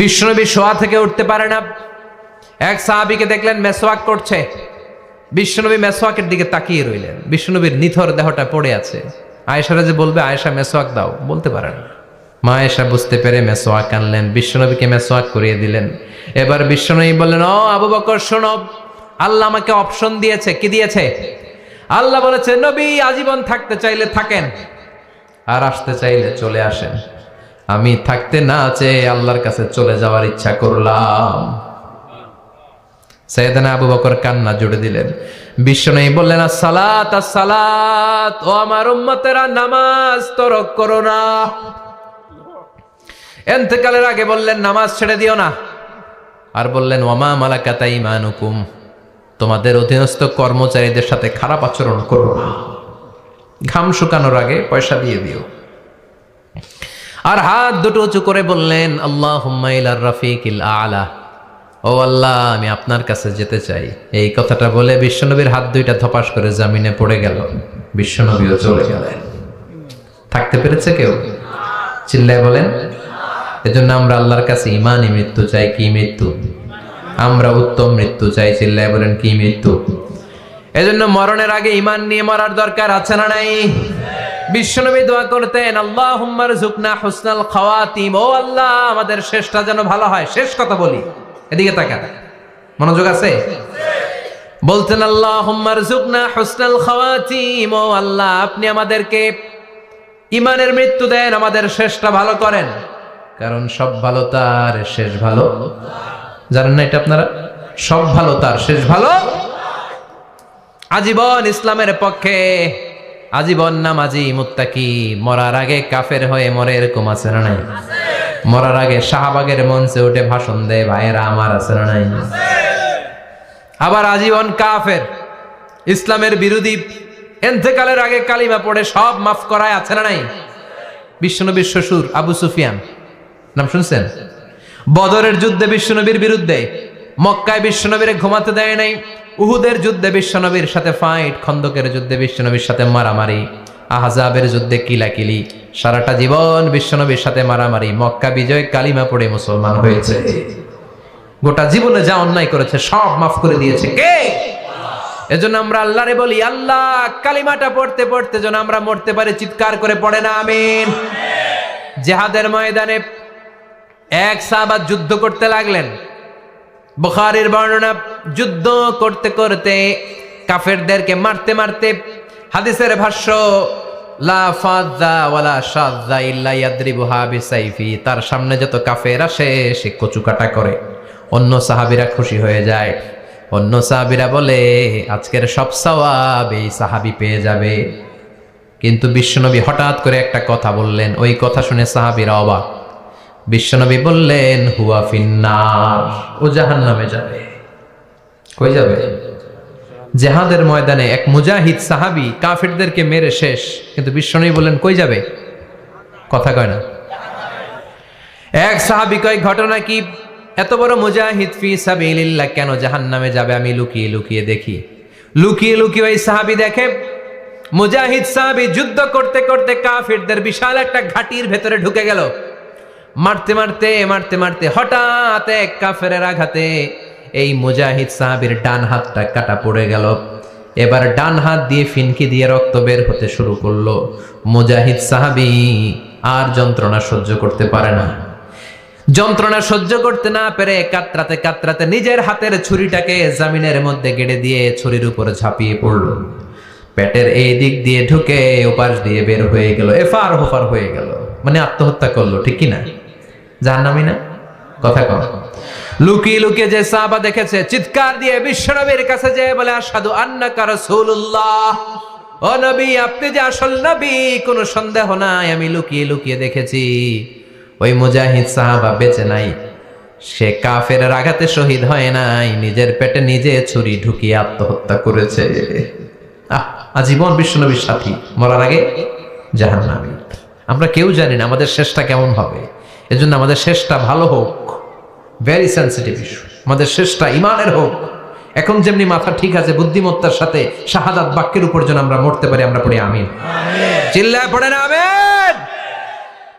বিশ্বনবী শোয়া থেকে উঠতে পারে না। এক সাহাবীকে দেখলেন মেসওয়াক করছে। বিশ্বনবী মেসওয়াকের দিকে তাকিয়ে রইলেন। বিশ্বনবীর নিথর দেহটা পড়ে আছে। আয়েশারা যে বলবে আয়েশা মেসওয়াক দাও, বলতে পারে না। মা আয়েশা বুঝতে পেরে মেসওয়াক আনলেন, বিশ্বনবীকে মেসওয়াক করিয়ে দিলেন। এবার বিশ্বনবী বললেন, ও আবু বকর শোনো, আল্লাহ আমাকে অপশন দিয়েছে। কি দিয়েছে? আল্লাহ বলেছে নবী আজীবন থাকতে চাইলে থাকেন, আর আসতে চাইলে চলে আসেন। আমি থাকতে না চেয়ে আল্লাহর কাছে চলে যাওয়ার ইচ্ছা করলাম। সাইয়েদনা আবু বকর কান্না জুড়ে দিলেন। বিশ্বনবী বললেন, আসসালাত আসসালাত, ও আমার উম্মতেরা নামাজ তরক করো না। ইন্তেকালের আগে বললেন নামাজ ছেড়ে দিও না। আর বললেন ওয়ামা মালাকাত আইমানুকুম, তোমাদের অধীনস্থ কর্মচারীদের সাথে খারাপ আচরণ করো না। ঘাম শুকানোর আগে পয়সা দিয়ে দিও। আর হাত দুটো উঁচু করে বললেন আল্লাহুম্মা ইলার রাফিকিল আলা, ও ও আল্লাহ আমি আপনার কাছে যেতে চাই। এই কথাটা বলে বিশ্বনবীর হাত দুইটা ধপাস করে জমিনে পড়ে গেল, বিশ্বনবীও চলে গেলেন। থাকতে পেরেছে কেউ? চিল্লায় বলেন। এজন্য আমরা আল্লাহর কাছে ইমানই মৃত্যু চাই। কি মৃত্যু? আমরা উত্তম মৃত্যু চাই। চিল্লায় বলেন কি মৃত্যু? এজন্য মরণের আগে ইমান নিয়ে মরার দরকার আছে না নাই? বিশ্বনবী দোয়া করতেন, আল্লাহুম্মা রযুকনা হুসনাল খাওয়াতিম, ও আল্লাহ আমাদের শেষটা যেন ভালো হয়। শেষ কথা বলি, এদিকে তাকান, মনোযোগ আছে? বলতেন আল্লাহুম্মা রযুকনা হুসনাল খাওয়াতিম, ও আল্লাহ আপনি আমাদেরকে ইমানের মৃত্যু দেন, আমাদের শেষটা ভালো করেন। কারণ সব ভালো তার শেষ ভালো। জানেন না এটা আপনারা? সব ভালো তার শেষ ভালো। আজীবন ইসলামের পক্ষে, আজীবন নামাজি মুত্তাকি, মরার আগে কাফের হয়ে মরে, এরকম আছে না নাই? মরার আগে শাহবাগের মঞ্চে উঠে ভাষণ দেয়, ভাইয়েরা আমার, আছে না নাই? আবার আজীবন কাফের, ইসলামের বিরোধী, ইন্তেকালের আগে কালিমা পড়ে সব মাফ করায়, আছে না নাই? বিশ্বনবীর শ্বশুর আবু সুফিয়ান, নাম শুনছেন? বদরের যুদ্ধে বিশ্বনবীর বিরুদ্ধে, মক্কায় বিশ্বনবীরে ঘুমাতে দেয় নাই, উহুদের যুদ্ধে বিশ্বনবীর সাথে ফাইট, খন্দকের যুদ্ধে বিশ্বনবীর সাথে মারামারি, আহজাবের যুদ্ধে কিলাকিলি, সারাটা জীবন বিশ্বনবীর সাথে মারামারি, মক্কা বিজয়, কালিমা পড়ে মুসলমান হয়েছে। গোটা জীবনে যা অন্যায় করেছে সব মাফ করে দিয়েছে কে? এজন্য আমরা আল্লাহরে বলি, আল্লাহ কালিমাটা পড়তে পড়তে যেন আমরা মরতে পারি। চিৎকার করে পড়ে না আমিন। জিহাদের ময়দানে এক সাহাবা যুদ্ধ করতে লাগলেন। বুখারীর বর্ণনা, যুদ্ধ করতে করতে কাফেরদেরকে মারতে মারতে, হাদিসের ভাষ্য লা ফাযা ওয়ালা শাযা ইল্লা ইয়াদরিবুহা বিসাইফি, তার সামনে যত কাফের আসে সে কচুকাটা করে। অন্য সাহাবীরা খুশি হয়ে যায়, অন্য সাহাবীরা বলে আজকের সব সওয়াব এই সাহাবী পেয়ে যাবে। কিন্তু বিশ্বনবী হঠাৎ করে একটা কথা বললেন, ওই কথা শুনে সাহাবীরা অবাক। বিশ্বনবী বললেন, হুয়া ফিন্নার, ও জাহান্নামে যাবে। কই যাবে? জিহাদের ময়দানে এক মুজাহিদ সাহাবী কাফিরদেরকে মেরে শেষ, কিন্তু বিশ্বনবী বললেন কই যাবে? কথা কয় না। এক সাহাবী কয়, ঘটনা কি? এত বড় মুজাহিদ ফি সাবিলিল্লাহ কেন জাহান্নামে যাবে? আমি লুকিয়ে লুকিয়ে দেখি। লুকিয়ে লুকিয়ে ওই সাহাবী দেখে, মুজাহিদ সাহাবী যুদ্ধ করতে করতে কাফিরদের বিশাল একটা ঘাটির ভেতরে ঢুকে গেল। মারতে মারতে মারতে মারতে হঠাৎ এক কাফেরের আঘাতে এই মুজাহিদ সাহাবীর ডান হাতটা কাটা পড়ে গেল। এবার ডান হাত দিয়ে ফিনকি দিয়ে রক্ত বের হতে শুরু করলো। মুজাহিদ সাহাবী আর যন্ত্রণা সহ্য করতে পারে না। যন্ত্রণা সহ্য করতে না পেরে কাতরাতে কাতরাতে নিজের হাতের ছুরিটাকে জমিনের মধ্যে গেড়ে দিয়ে ছুরির উপর ঝাঁপিয়ে পড়ল। পেটের এই দিক দিয়ে ঢুকে ওপাশ দিয়ে বের হয়ে গেল, এফার হোফার হয়ে গেল, মানে আত্মহত্যা করলো। ঠিক কি না? জাহান্নামী না? কথা কম। লুকিয়ে লুকিয়ে যে সাহাবা দেখেছে, চিৎকার দিয়ে বিশ্বনবীর কাছে যেয়ে বলে, আশহাদু আন্নাকা রাসূলুল্লাহ, ও নবী আপনি যে আসল নবী, কোনো সন্দেহ নাই, আমি লুকিয়ে লুকিয়ে দেখেছি। ওই মুজাহিদ সাহাবা বেঁচে নাই, সে কাফেরের আঘাতে শহীদ হয় নাই, নিজের পেটে নিজে ছুরি ঢুকিয়ে আত্মহত্যা করেছে। আজীবন বিশ্বনবীর সাথী, মরার আগে জাহান্নামী। আমরা কেউ জানি না আমাদের শেষটা কেমন হবে। এজন্য আমাদের শেষটা ভালো হোক, ভেরি সেন্সিটিভ ইস্যু। আমাদের শেষটা ইমানের হোক। এখন যেমনি মাথা ঠিক আছে, বুদ্ধিমত্তার সাথে শাহাদাত বাক্যের উপর যেন আমরা মরতে পারি। আমরা পড়ি আমিন। চিল্লায় পড়েন আমিন।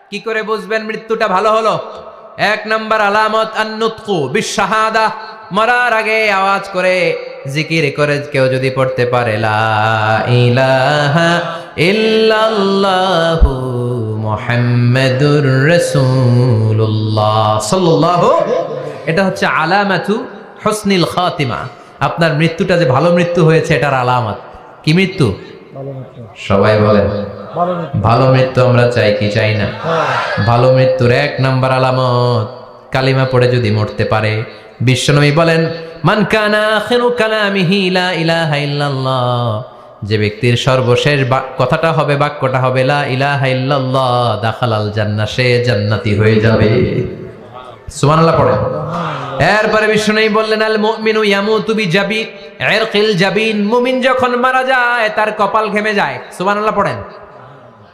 কি করে বুঝবেন মৃত্যুটা ভালো হলো? এক নাম্বার আলামত আন-নুতকু বিশ-শাহাদা, মরার আগে আওয়াজ করে জিকির করে কেউ যদি পড়তে পারে লা ইলাহা ইল্লাল্লাহু মুহাম্মাদুর রাসূলুল্লাহ সাল্লাল্লাহু, এটা হচ্ছে আলামাতু হুসনিল খাতিমা। আপনার মৃত্যুটা যে ভালো মৃত্যু হয়েছে এটার আলামত। কি মৃত্যু? সবাই বলেন ভালো মৃত্যু আমরা চাই কি চাই না? ভালো মৃত্যুর এক নাম্বার আলামত কালিমা পড়ে যদি মরতে পারে। বিশ্বনবী বলেন, মান কানা আখিরু কালামিহি লা ইলাহা ইল্লাল্লাহ, যে ব্যক্তির সর্বশেষ কথাটা হবে, বাক্যটা হবে লা ইলাহা ইল্লাল্লাহ, দাখালাল জান্নাহ, সে জান্নাতি হয়ে যাবে। সুবহানাল্লাহ পড়েন। এরপরে বিশ্বনবী বললেন, আল মুমিনু ইয়ামুতু বিজাবি ইরকিল জাবিন, মুমিন যখন মারা যায় তার কপাল ঘেমে যায়। সুবহানাল্লাহ পড়েন।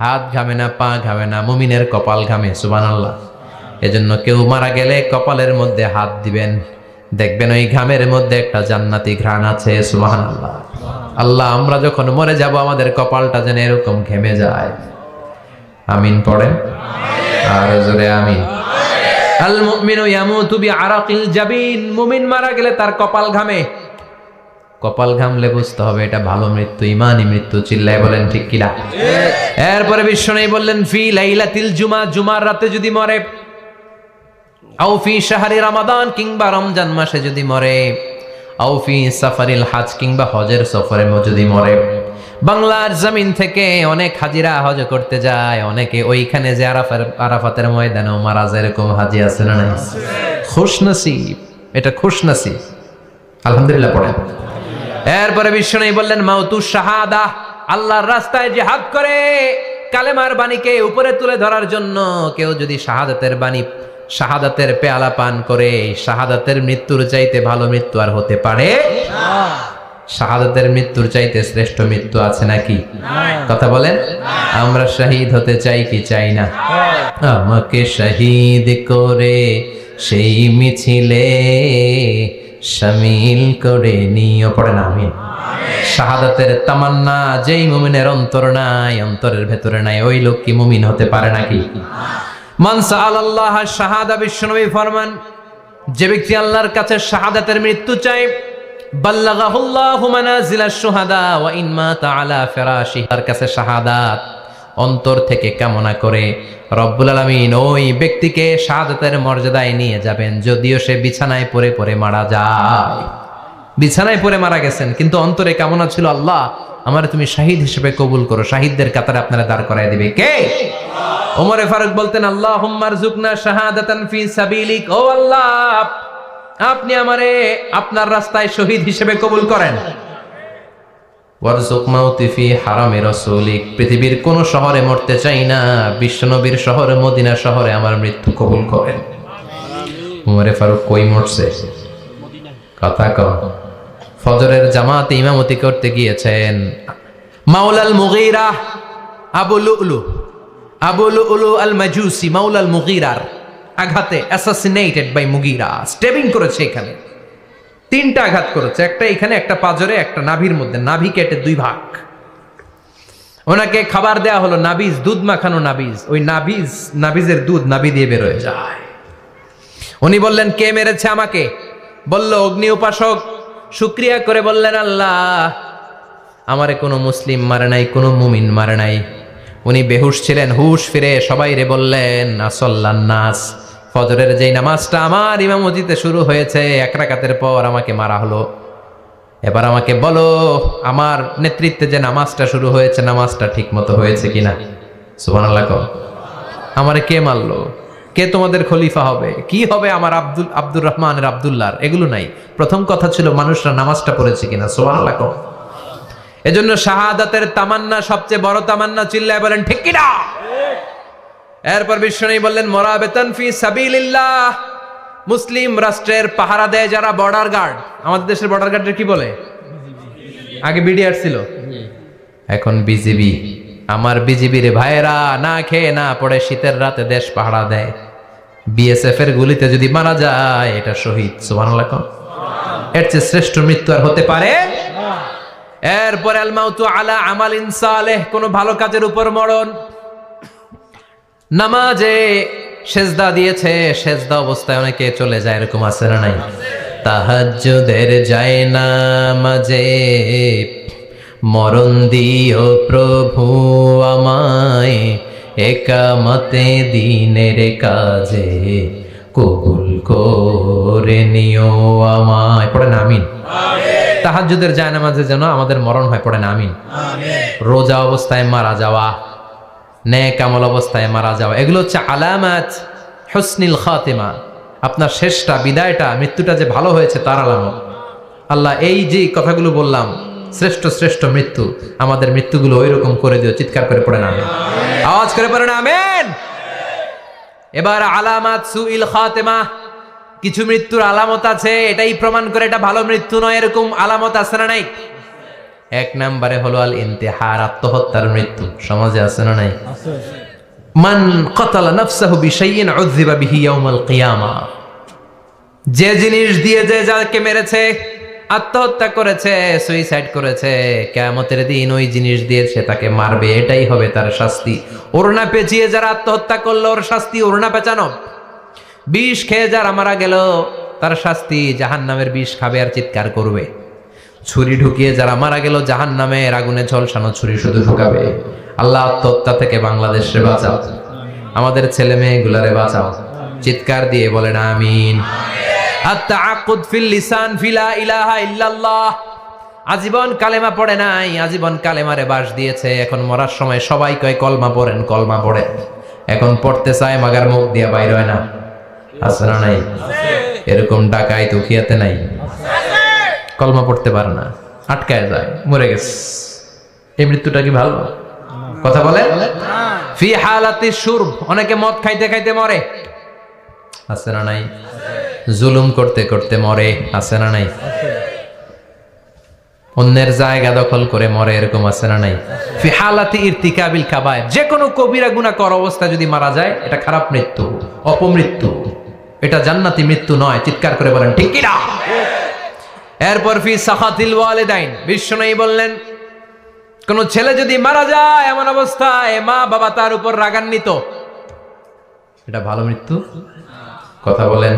হাত ঘামে না, পা ঘামে না, মুমিনের কপাল ঘামে। সুবহানাল্লাহ। এজন্য কেউ মারা গেলে কপালের মধ্যে হাত দিবেন, দেখবেন ওই ঘামের মধ্যে একটা জান্নাতি ঘ্রাণ আছে। সুবহানাল্লাহ। আল্লাহ, আমরা যখন মরে যাব আমাদের কপালটা যেন এরকম ঘেমে যায়। আমিন পড়েন আর জোরে আমিন। আল মুমিনু ইয়ামুতু বিআরাকিল জাবিন, মুমিন মারা গেলে তার কপাল ঘামে। কপাল ঘামলে বুঝতে হবে এটা ভালো মৃত্যু, ইমানি মৃত্যু। চিল্লায় বলেন ঠিক কিনা? এরপরে বিশ্বনবী বললেন ফি লাইলাতিল জুমা, জুমার রাতে যদি মরে, আও ফি শাহরি রমাদান, কিংবা রমজান মাসে যদি মরে, আও ফি সাফারিল হজ, কিংবা হজের সফরে যদি মরে। বাংলার জমিন থেকে অনেক হাজিরা হজ করতে যায়, অনেকে ওইখানে যে আরাফাতের ময়দানেও মারা যায়, এরকম হাজি আছে না নাই? খুশনসিব, এটা খুশনসিব। আলহামদুলিল্লাহ পড়েন। এরপরে বিশ্বনবী বললেন মাউতু শাহাদা, আল্লাহর রাস্তায় জিহাদ করে কালেমার বাণীকে উপরে তুলে ধরার জন্য কেউ যদি শাহাদাতের বাণী, শাহাদাতের পেয়ালা পান করে, শাহাদাতের মৃত্যুর চাইতে ভালো মৃত্যু আর হতে পারে না। শাহাদাতের মৃত্যুর চাইতে শ্রেষ্ঠ মৃত্যু আছে নাকি? কথা বলেন। আমরা শহীদ হতে চাই কি চাই না? আমাকে শহীদ করে সেই মিছিলে শামিল করে নিও। পড়েন আমিন। শাহাদাতের তামান্না যেই মুমিনের অন্তর নাই, অন্তরের ভেতরে নাই, ওই লোক কি মুমিন হতে পারে নাকি? মান সাআলাল্লাহ শাহাদা, বিশ্বনবী ফরমান, যে ব্যক্তি আল্লাহর কাছে শাহাদাতের মৃত্যু চায়, বাল্লাগাহুল্লাহু মানাজিলাশ শুহাদা ওয়া ইন মাতা আলা ফিরাশিহি, তার কাছে শাহাদাত অন্তর থেকে কামনা করে রব্বুল আলামিন ওই ব্যক্তিকে শাহাদাতের মর্যাদায় নিয়ে যাবেন, যদিও সে বিছানায় পড়ে পড়ে মারা যায়। বিছানায় পড়ে মারা গেছেন, কিন্তু অন্তরে কামনা ছিল আল্লাহ আমারে তুমি শাহিদ হিসেবে কবুল করো। শাহিদদের কাতারে আপনারা দাঁড় করায় দিবে কে? ওমরে ফারুক বলতেন আল্লাহুম্মা রযুকনা শাহাদাতান ফি সাবিলিক, ও আল্লাহ আপনি আমারে আপনার রাস্তায় শহীদ হিসেবে কবুল করেন। ওয়ারযুক মাউতি ফি হারামি রাসূলিক, পৃথিবীর কোন শহরে মরতে চাই না, বিশ্বনবীর শহরে মদিনা শহরে আমার মৃত্যু কবুল করেন। ওমরে ফারুক কই মরছে? কথা কও। ফজরের জামাতে ইমামতি করতে গিয়েছেন মাওলাল মুগীরা আবু লুলু আল মাজুসি, মাওলাল মুগীরার আঘাতে অ্যাসাসিনেটেড বাই মুগীরা, স্টেবিং করেছে। এখানে 3টা আঘাত করেছে, একটা এখানে, একটা পাজরে, একটা নাভির মধ্যে, নাভি কেটে 2 ভাগ। ওনাকে খাবার দেয়া হলো নাবিজ, দুধ মাখানো নাবিজ। ওই নাবিজের দুধ নাভি দিয়ে বের হয়ে যায়। উনি বললেন কে মেরেছে আমাকে? বলল অগ্নি উপাসক। শুকরিয়া করে বললেন আল্লাহ আমারে কোনো মুসলিম মারে নাই, কোনো মুমিন মারে নাই। উনি বেহুশ ছিলেন, হুশ ফিরে সবাই রে বললেন আসল্লান নাস, ফজরের যেই নামাজটা আমার ইমামতিতে শুরু হয়েছে 1 রাকাতের পর আমাকে মারা হলো। এবার আমাকে বলো আমার নেতৃত্বে যে নামাজটা শুরু হয়েছে নামাজটা ঠিক মতো হয়েছে কিনা? সুবহানাল্লাহ। আমারে কে মারলো? কে তোমাদের খলিফা হবে? কি হবে আমার আব্দুর রহমানের আব্দুল্লাহর? এগুলো নাই। প্রথম কথা ছিল মানুষরা নামাজটা পড়েছে কিনা। সুবহানাল্লাহ। এজন্য শাহাদাতের তামান্না সবচেয়ে বড় তামান্না। চিল্লায় বলেন ঠিক কিনা? এরপর বিশ্বনবী বললেন মুরাবিতান ফি সাবিলিল্লাহ, মুসলিম রাষ্ট্রের পাহারা দেয় যারা, বর্ডার গার্ড। আমাদের দেশের বর্ডার গার্ডের কি বলে? আগে বিডিআর ছিল, এখন বিজিবি। আমার বিজিবির ভাইয়েরা না খেয়ে না পড়ে শীতের রাতে দেশ পাহারা দেয়। বিএসএফ এর গুলিতে যদি মারা যায় এটা শহীদ। সুবহানাল্লাহ। এর চেয়ে শ্রেষ্ঠ মৃত্যু আর হতে পারে? এরপর আল মাউতু আলা আমালিন সালেহ, কোন ভালো কাজের উপর মরণ। নামাজে সেজদা দিয়েছে, সেজদা অবস্থায় অনেকে চলে যায়, এরকম আছে না নাই? তাহাজ্জুদের যায় না মাঝে মরণ দিও প্রভু আমায়, একামতে দিনের কাজে কবুল করে নিও আমায়। পড়েন আমিন। তাহাজ্জুদের জায়নামাজে যেন আমাদের মরণ হয়। পড়েন আমিন। রোজা অবস্থায় মারা যাওয়া, নেক আমল অবস্থায় মারা যাওয়া, এগুলো হচ্ছে আলামাত হুসনিল খাতিমা। আপনার শেষটা, বিদায়টা, মৃত্যুটা যে ভালো হয়েছে তার আলামত। আল্লাহ এই যে কথাগুলো বললাম, শ্রেষ্ঠ শ্রেষ্ঠ মৃত্যু, আমাদের মৃত্যুগুলো ওইরকম করে দিও। চিৎকার করে পড়েন আমিন। আওয়াজ করে পড়েন আমিন। এবার আলামাত সুইল খাতিমা, কিছু মৃত্যুর আলামত আছে, এটাই প্রমাণ করে এটা ভালো মৃত্যু নয়, এরকম আলামত আছে না নাই? 1 নম্বরে হলো আল ইন্তিহার, আত্মহত্যার মৃত্যু। সমাজে আছে না নাই? মান কাতালা নাফসাহু বিশাইইন উযযিবা বিহি ইয়াউমাল কিয়ামা। যে জিনিস দিয়ে যে যাকে মেরেছে, আত্মহত্যা করেছে, সুইসাইড করেছে, কিয়ামতের দিন ওই জিনিস দিয়ে সে তাকে মারবে, এটাই হবে তার শাস্তি। ওড়না পেঁচিয়ে যারা আত্মহত্যা করলো ওর শাস্তি ওড়না পেঁচানো। বিষ খেয়ে যারা মারা গেল তার শাস্তি জাহান্নামের বিষ খাবে আর চিৎকার করবে। ছুরি ঢুকিয়ে যারা মারা গেল জাহান্নামের আগুনে ঝলসানো ছুরি শুধু ঢুকাবে। আল্লাহ আত্মহত্যা থেকে বাংলাদেশে বাঁচাও, আমাদের ছেলে মেয়েগুলারে বাঁচাও। চিৎকার দিয়ে বলেন আমিন। আত-তাআক্কুদ ফিল লিসান ফিলা ইলাহা ইল্লাল্লাহ। আজীবন কালেমা পড়ে নাই, আজীবন কালেমারে বাস দিয়েছে, এখন মরার সময় সবাই কয় কলমা পড়েন, কলমা পড়েন। এখন পড়তে চায় মাগার মুখ দিয়া বাইর হয় না। আছে না নাই? এরকম ডাকাই তো খিয়াতে নাই, কলমা পড়তে পারে না, আটকায় যায়, মরে গেছে। এই মৃত্যুটা কি ভালো কথা বলে? ফি হালাতি শুরব, অনেকে মদ খাইতে খাইতে মরে, আছে না নাই? জুলুম করতে করতে মরে, আছে না নাই? অন্যের জায়গা দখল করে মরে, এরকম আছে না নাই? ফি হালাতি ইরতিকাবিল কাবায়ের, যে কোনো কবিরা গুনাহ করা অবস্থায় যদি মারা যায় এটা খারাপ মৃত্যু, অপমৃত্যু, এটা জান্নাতি মৃত্যু নয়। চিৎকার করে বলেন ঠিক কি না? এরপর ফি সাখাতিল ওয়ালিদাইন, বিশ্বনবী বললেন কোন ছেলে যদি মারা যায় এমন অবস্থায় মা বাবা তার উপর রাগান্বিত, এটা ভালো মৃত্যু? কথা বলেন।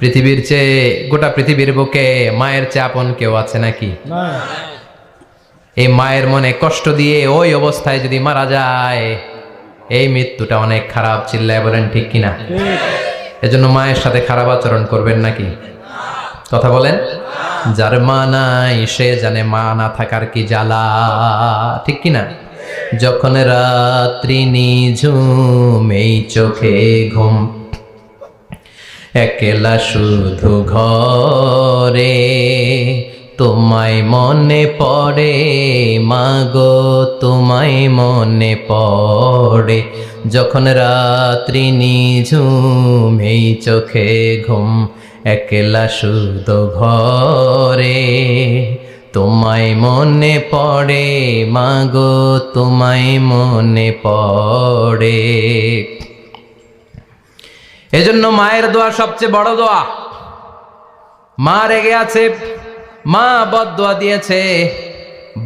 পৃথিবীর চেয়ে, গোটা পৃথিবীর বুকে মায়ের চেয়ে আপন কেউ আছে নাকি? এই মায়ের মনে কষ্ট দিয়ে ওই অবস্থায় যদি মারা যায় এই মৃত্যুটা অনেক খারাপ। চিল্লায় বলেন ঠিক কিনা? এজন্য মায়ের সাথে খারাপ আচরণ করবেন নাকি? কথা বলেন। যার মা নাই সে জানে মা না থাকার কি জ্বালা, ঠিক কিনা? যখন রাত্রি নিঝুম এই চোখে ঘুম, একলা শুধু ঘরে তোমায় মনে পড়ে মাগো, তোমায় মনে পড়ে। যখন রাত্রি নিঝুম এই চোখে ঘুম, একলা শুধু ঘরে তোমায় মনে পড়ে মাগো, তোমায় মনে পড়ে। এজন্য মায়ের দোয়া সবচেয়ে বড় দোয়া। মা রেগে আছে, মা বদদোয়া দিয়েছে,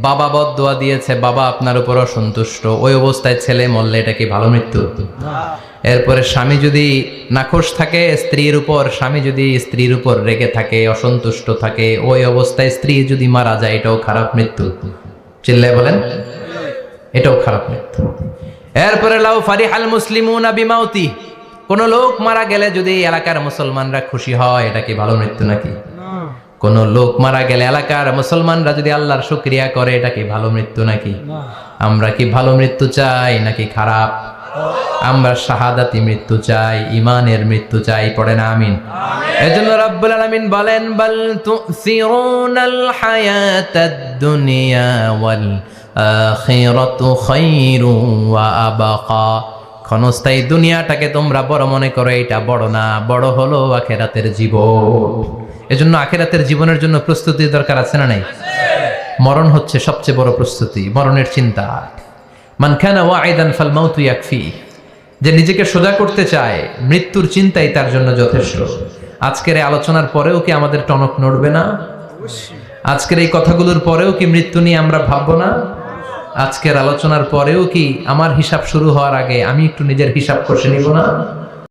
বাবা বদদোয়া দিয়েছে, বাবা আপনার উপর অসন্তুষ্ট, ওই অবস্থায় ছেলে মরলে এটা কি ভালো মৃত্যু? এরপরে স্বামী যদি নাখোশ থাকে স্ত্রীর উপর, স্বামী যদি স্ত্রীর উপর রেগে থাকে, অসন্তুষ্ট থাকে, ওই অবস্থায় স্ত্রী যদি মারা যায় এটাও খারাপ মৃত্যু। চিল্লায় বলেন এটাও খারাপ মৃত্যু। এরপরে লাউ ফারিহাল মুসলিমুনা বিমাউতি, কোন লোক মারা গেলে যদি এলাকার মুসলমানরা খুশি হয় এটা কি ভালো মৃত্যু নাকি? কোন লোক মারা গেলে এলাকার মুসলমানরা যদি আল্লাহর শুকরিয়া করে এটা কি ভালো মৃত্যু নাকি? আমরা কি ভালো মৃত্যু চাই নাকি খারাপ? আমরা শাহাদাতি মৃত্যু চাই, ইমানের মৃত্যু চাই। পড়ে না আমিন। এজন্য রব্বুল আলামিন বলেন বাল তুসিরুনাল হায়াতাদ দুনিয়া ওয়াল আখিরাতু খায়রু ওয়া আবকা। ক্ষণস্থায়ী দুনিয়াটাকে তোমরা বড় মনে করো, এটা বড় না, বড় হলো আখিরাতের জীবন। এজন্য আখিরাতের জীবনের জন্য প্রস্তুতি দরকার, আছে না নাই? মরণ হচ্ছে সবচেয়ে বড় প্রস্তুতি, মরণের চিন্তা। মান কানা ওয়াইদান ফাল মাউতু ইয়াকফি, যে নিজেকে সোজা করতে চায় মৃত্যুর চিন্তাই তার জন্য যথেষ্ট। আজকের এই আলোচনার পরেও কি আমাদের টনক নড়বে না? আজকের এই কথাগুলোর পরেও কি মৃত্যু নিয়ে আমরা ভাববো না? আজকের আলোচনার পরেও কি আমার হিসাব শুরু হওয়ার আগে আমি একটু নিজের হিসাব কষে নিব না?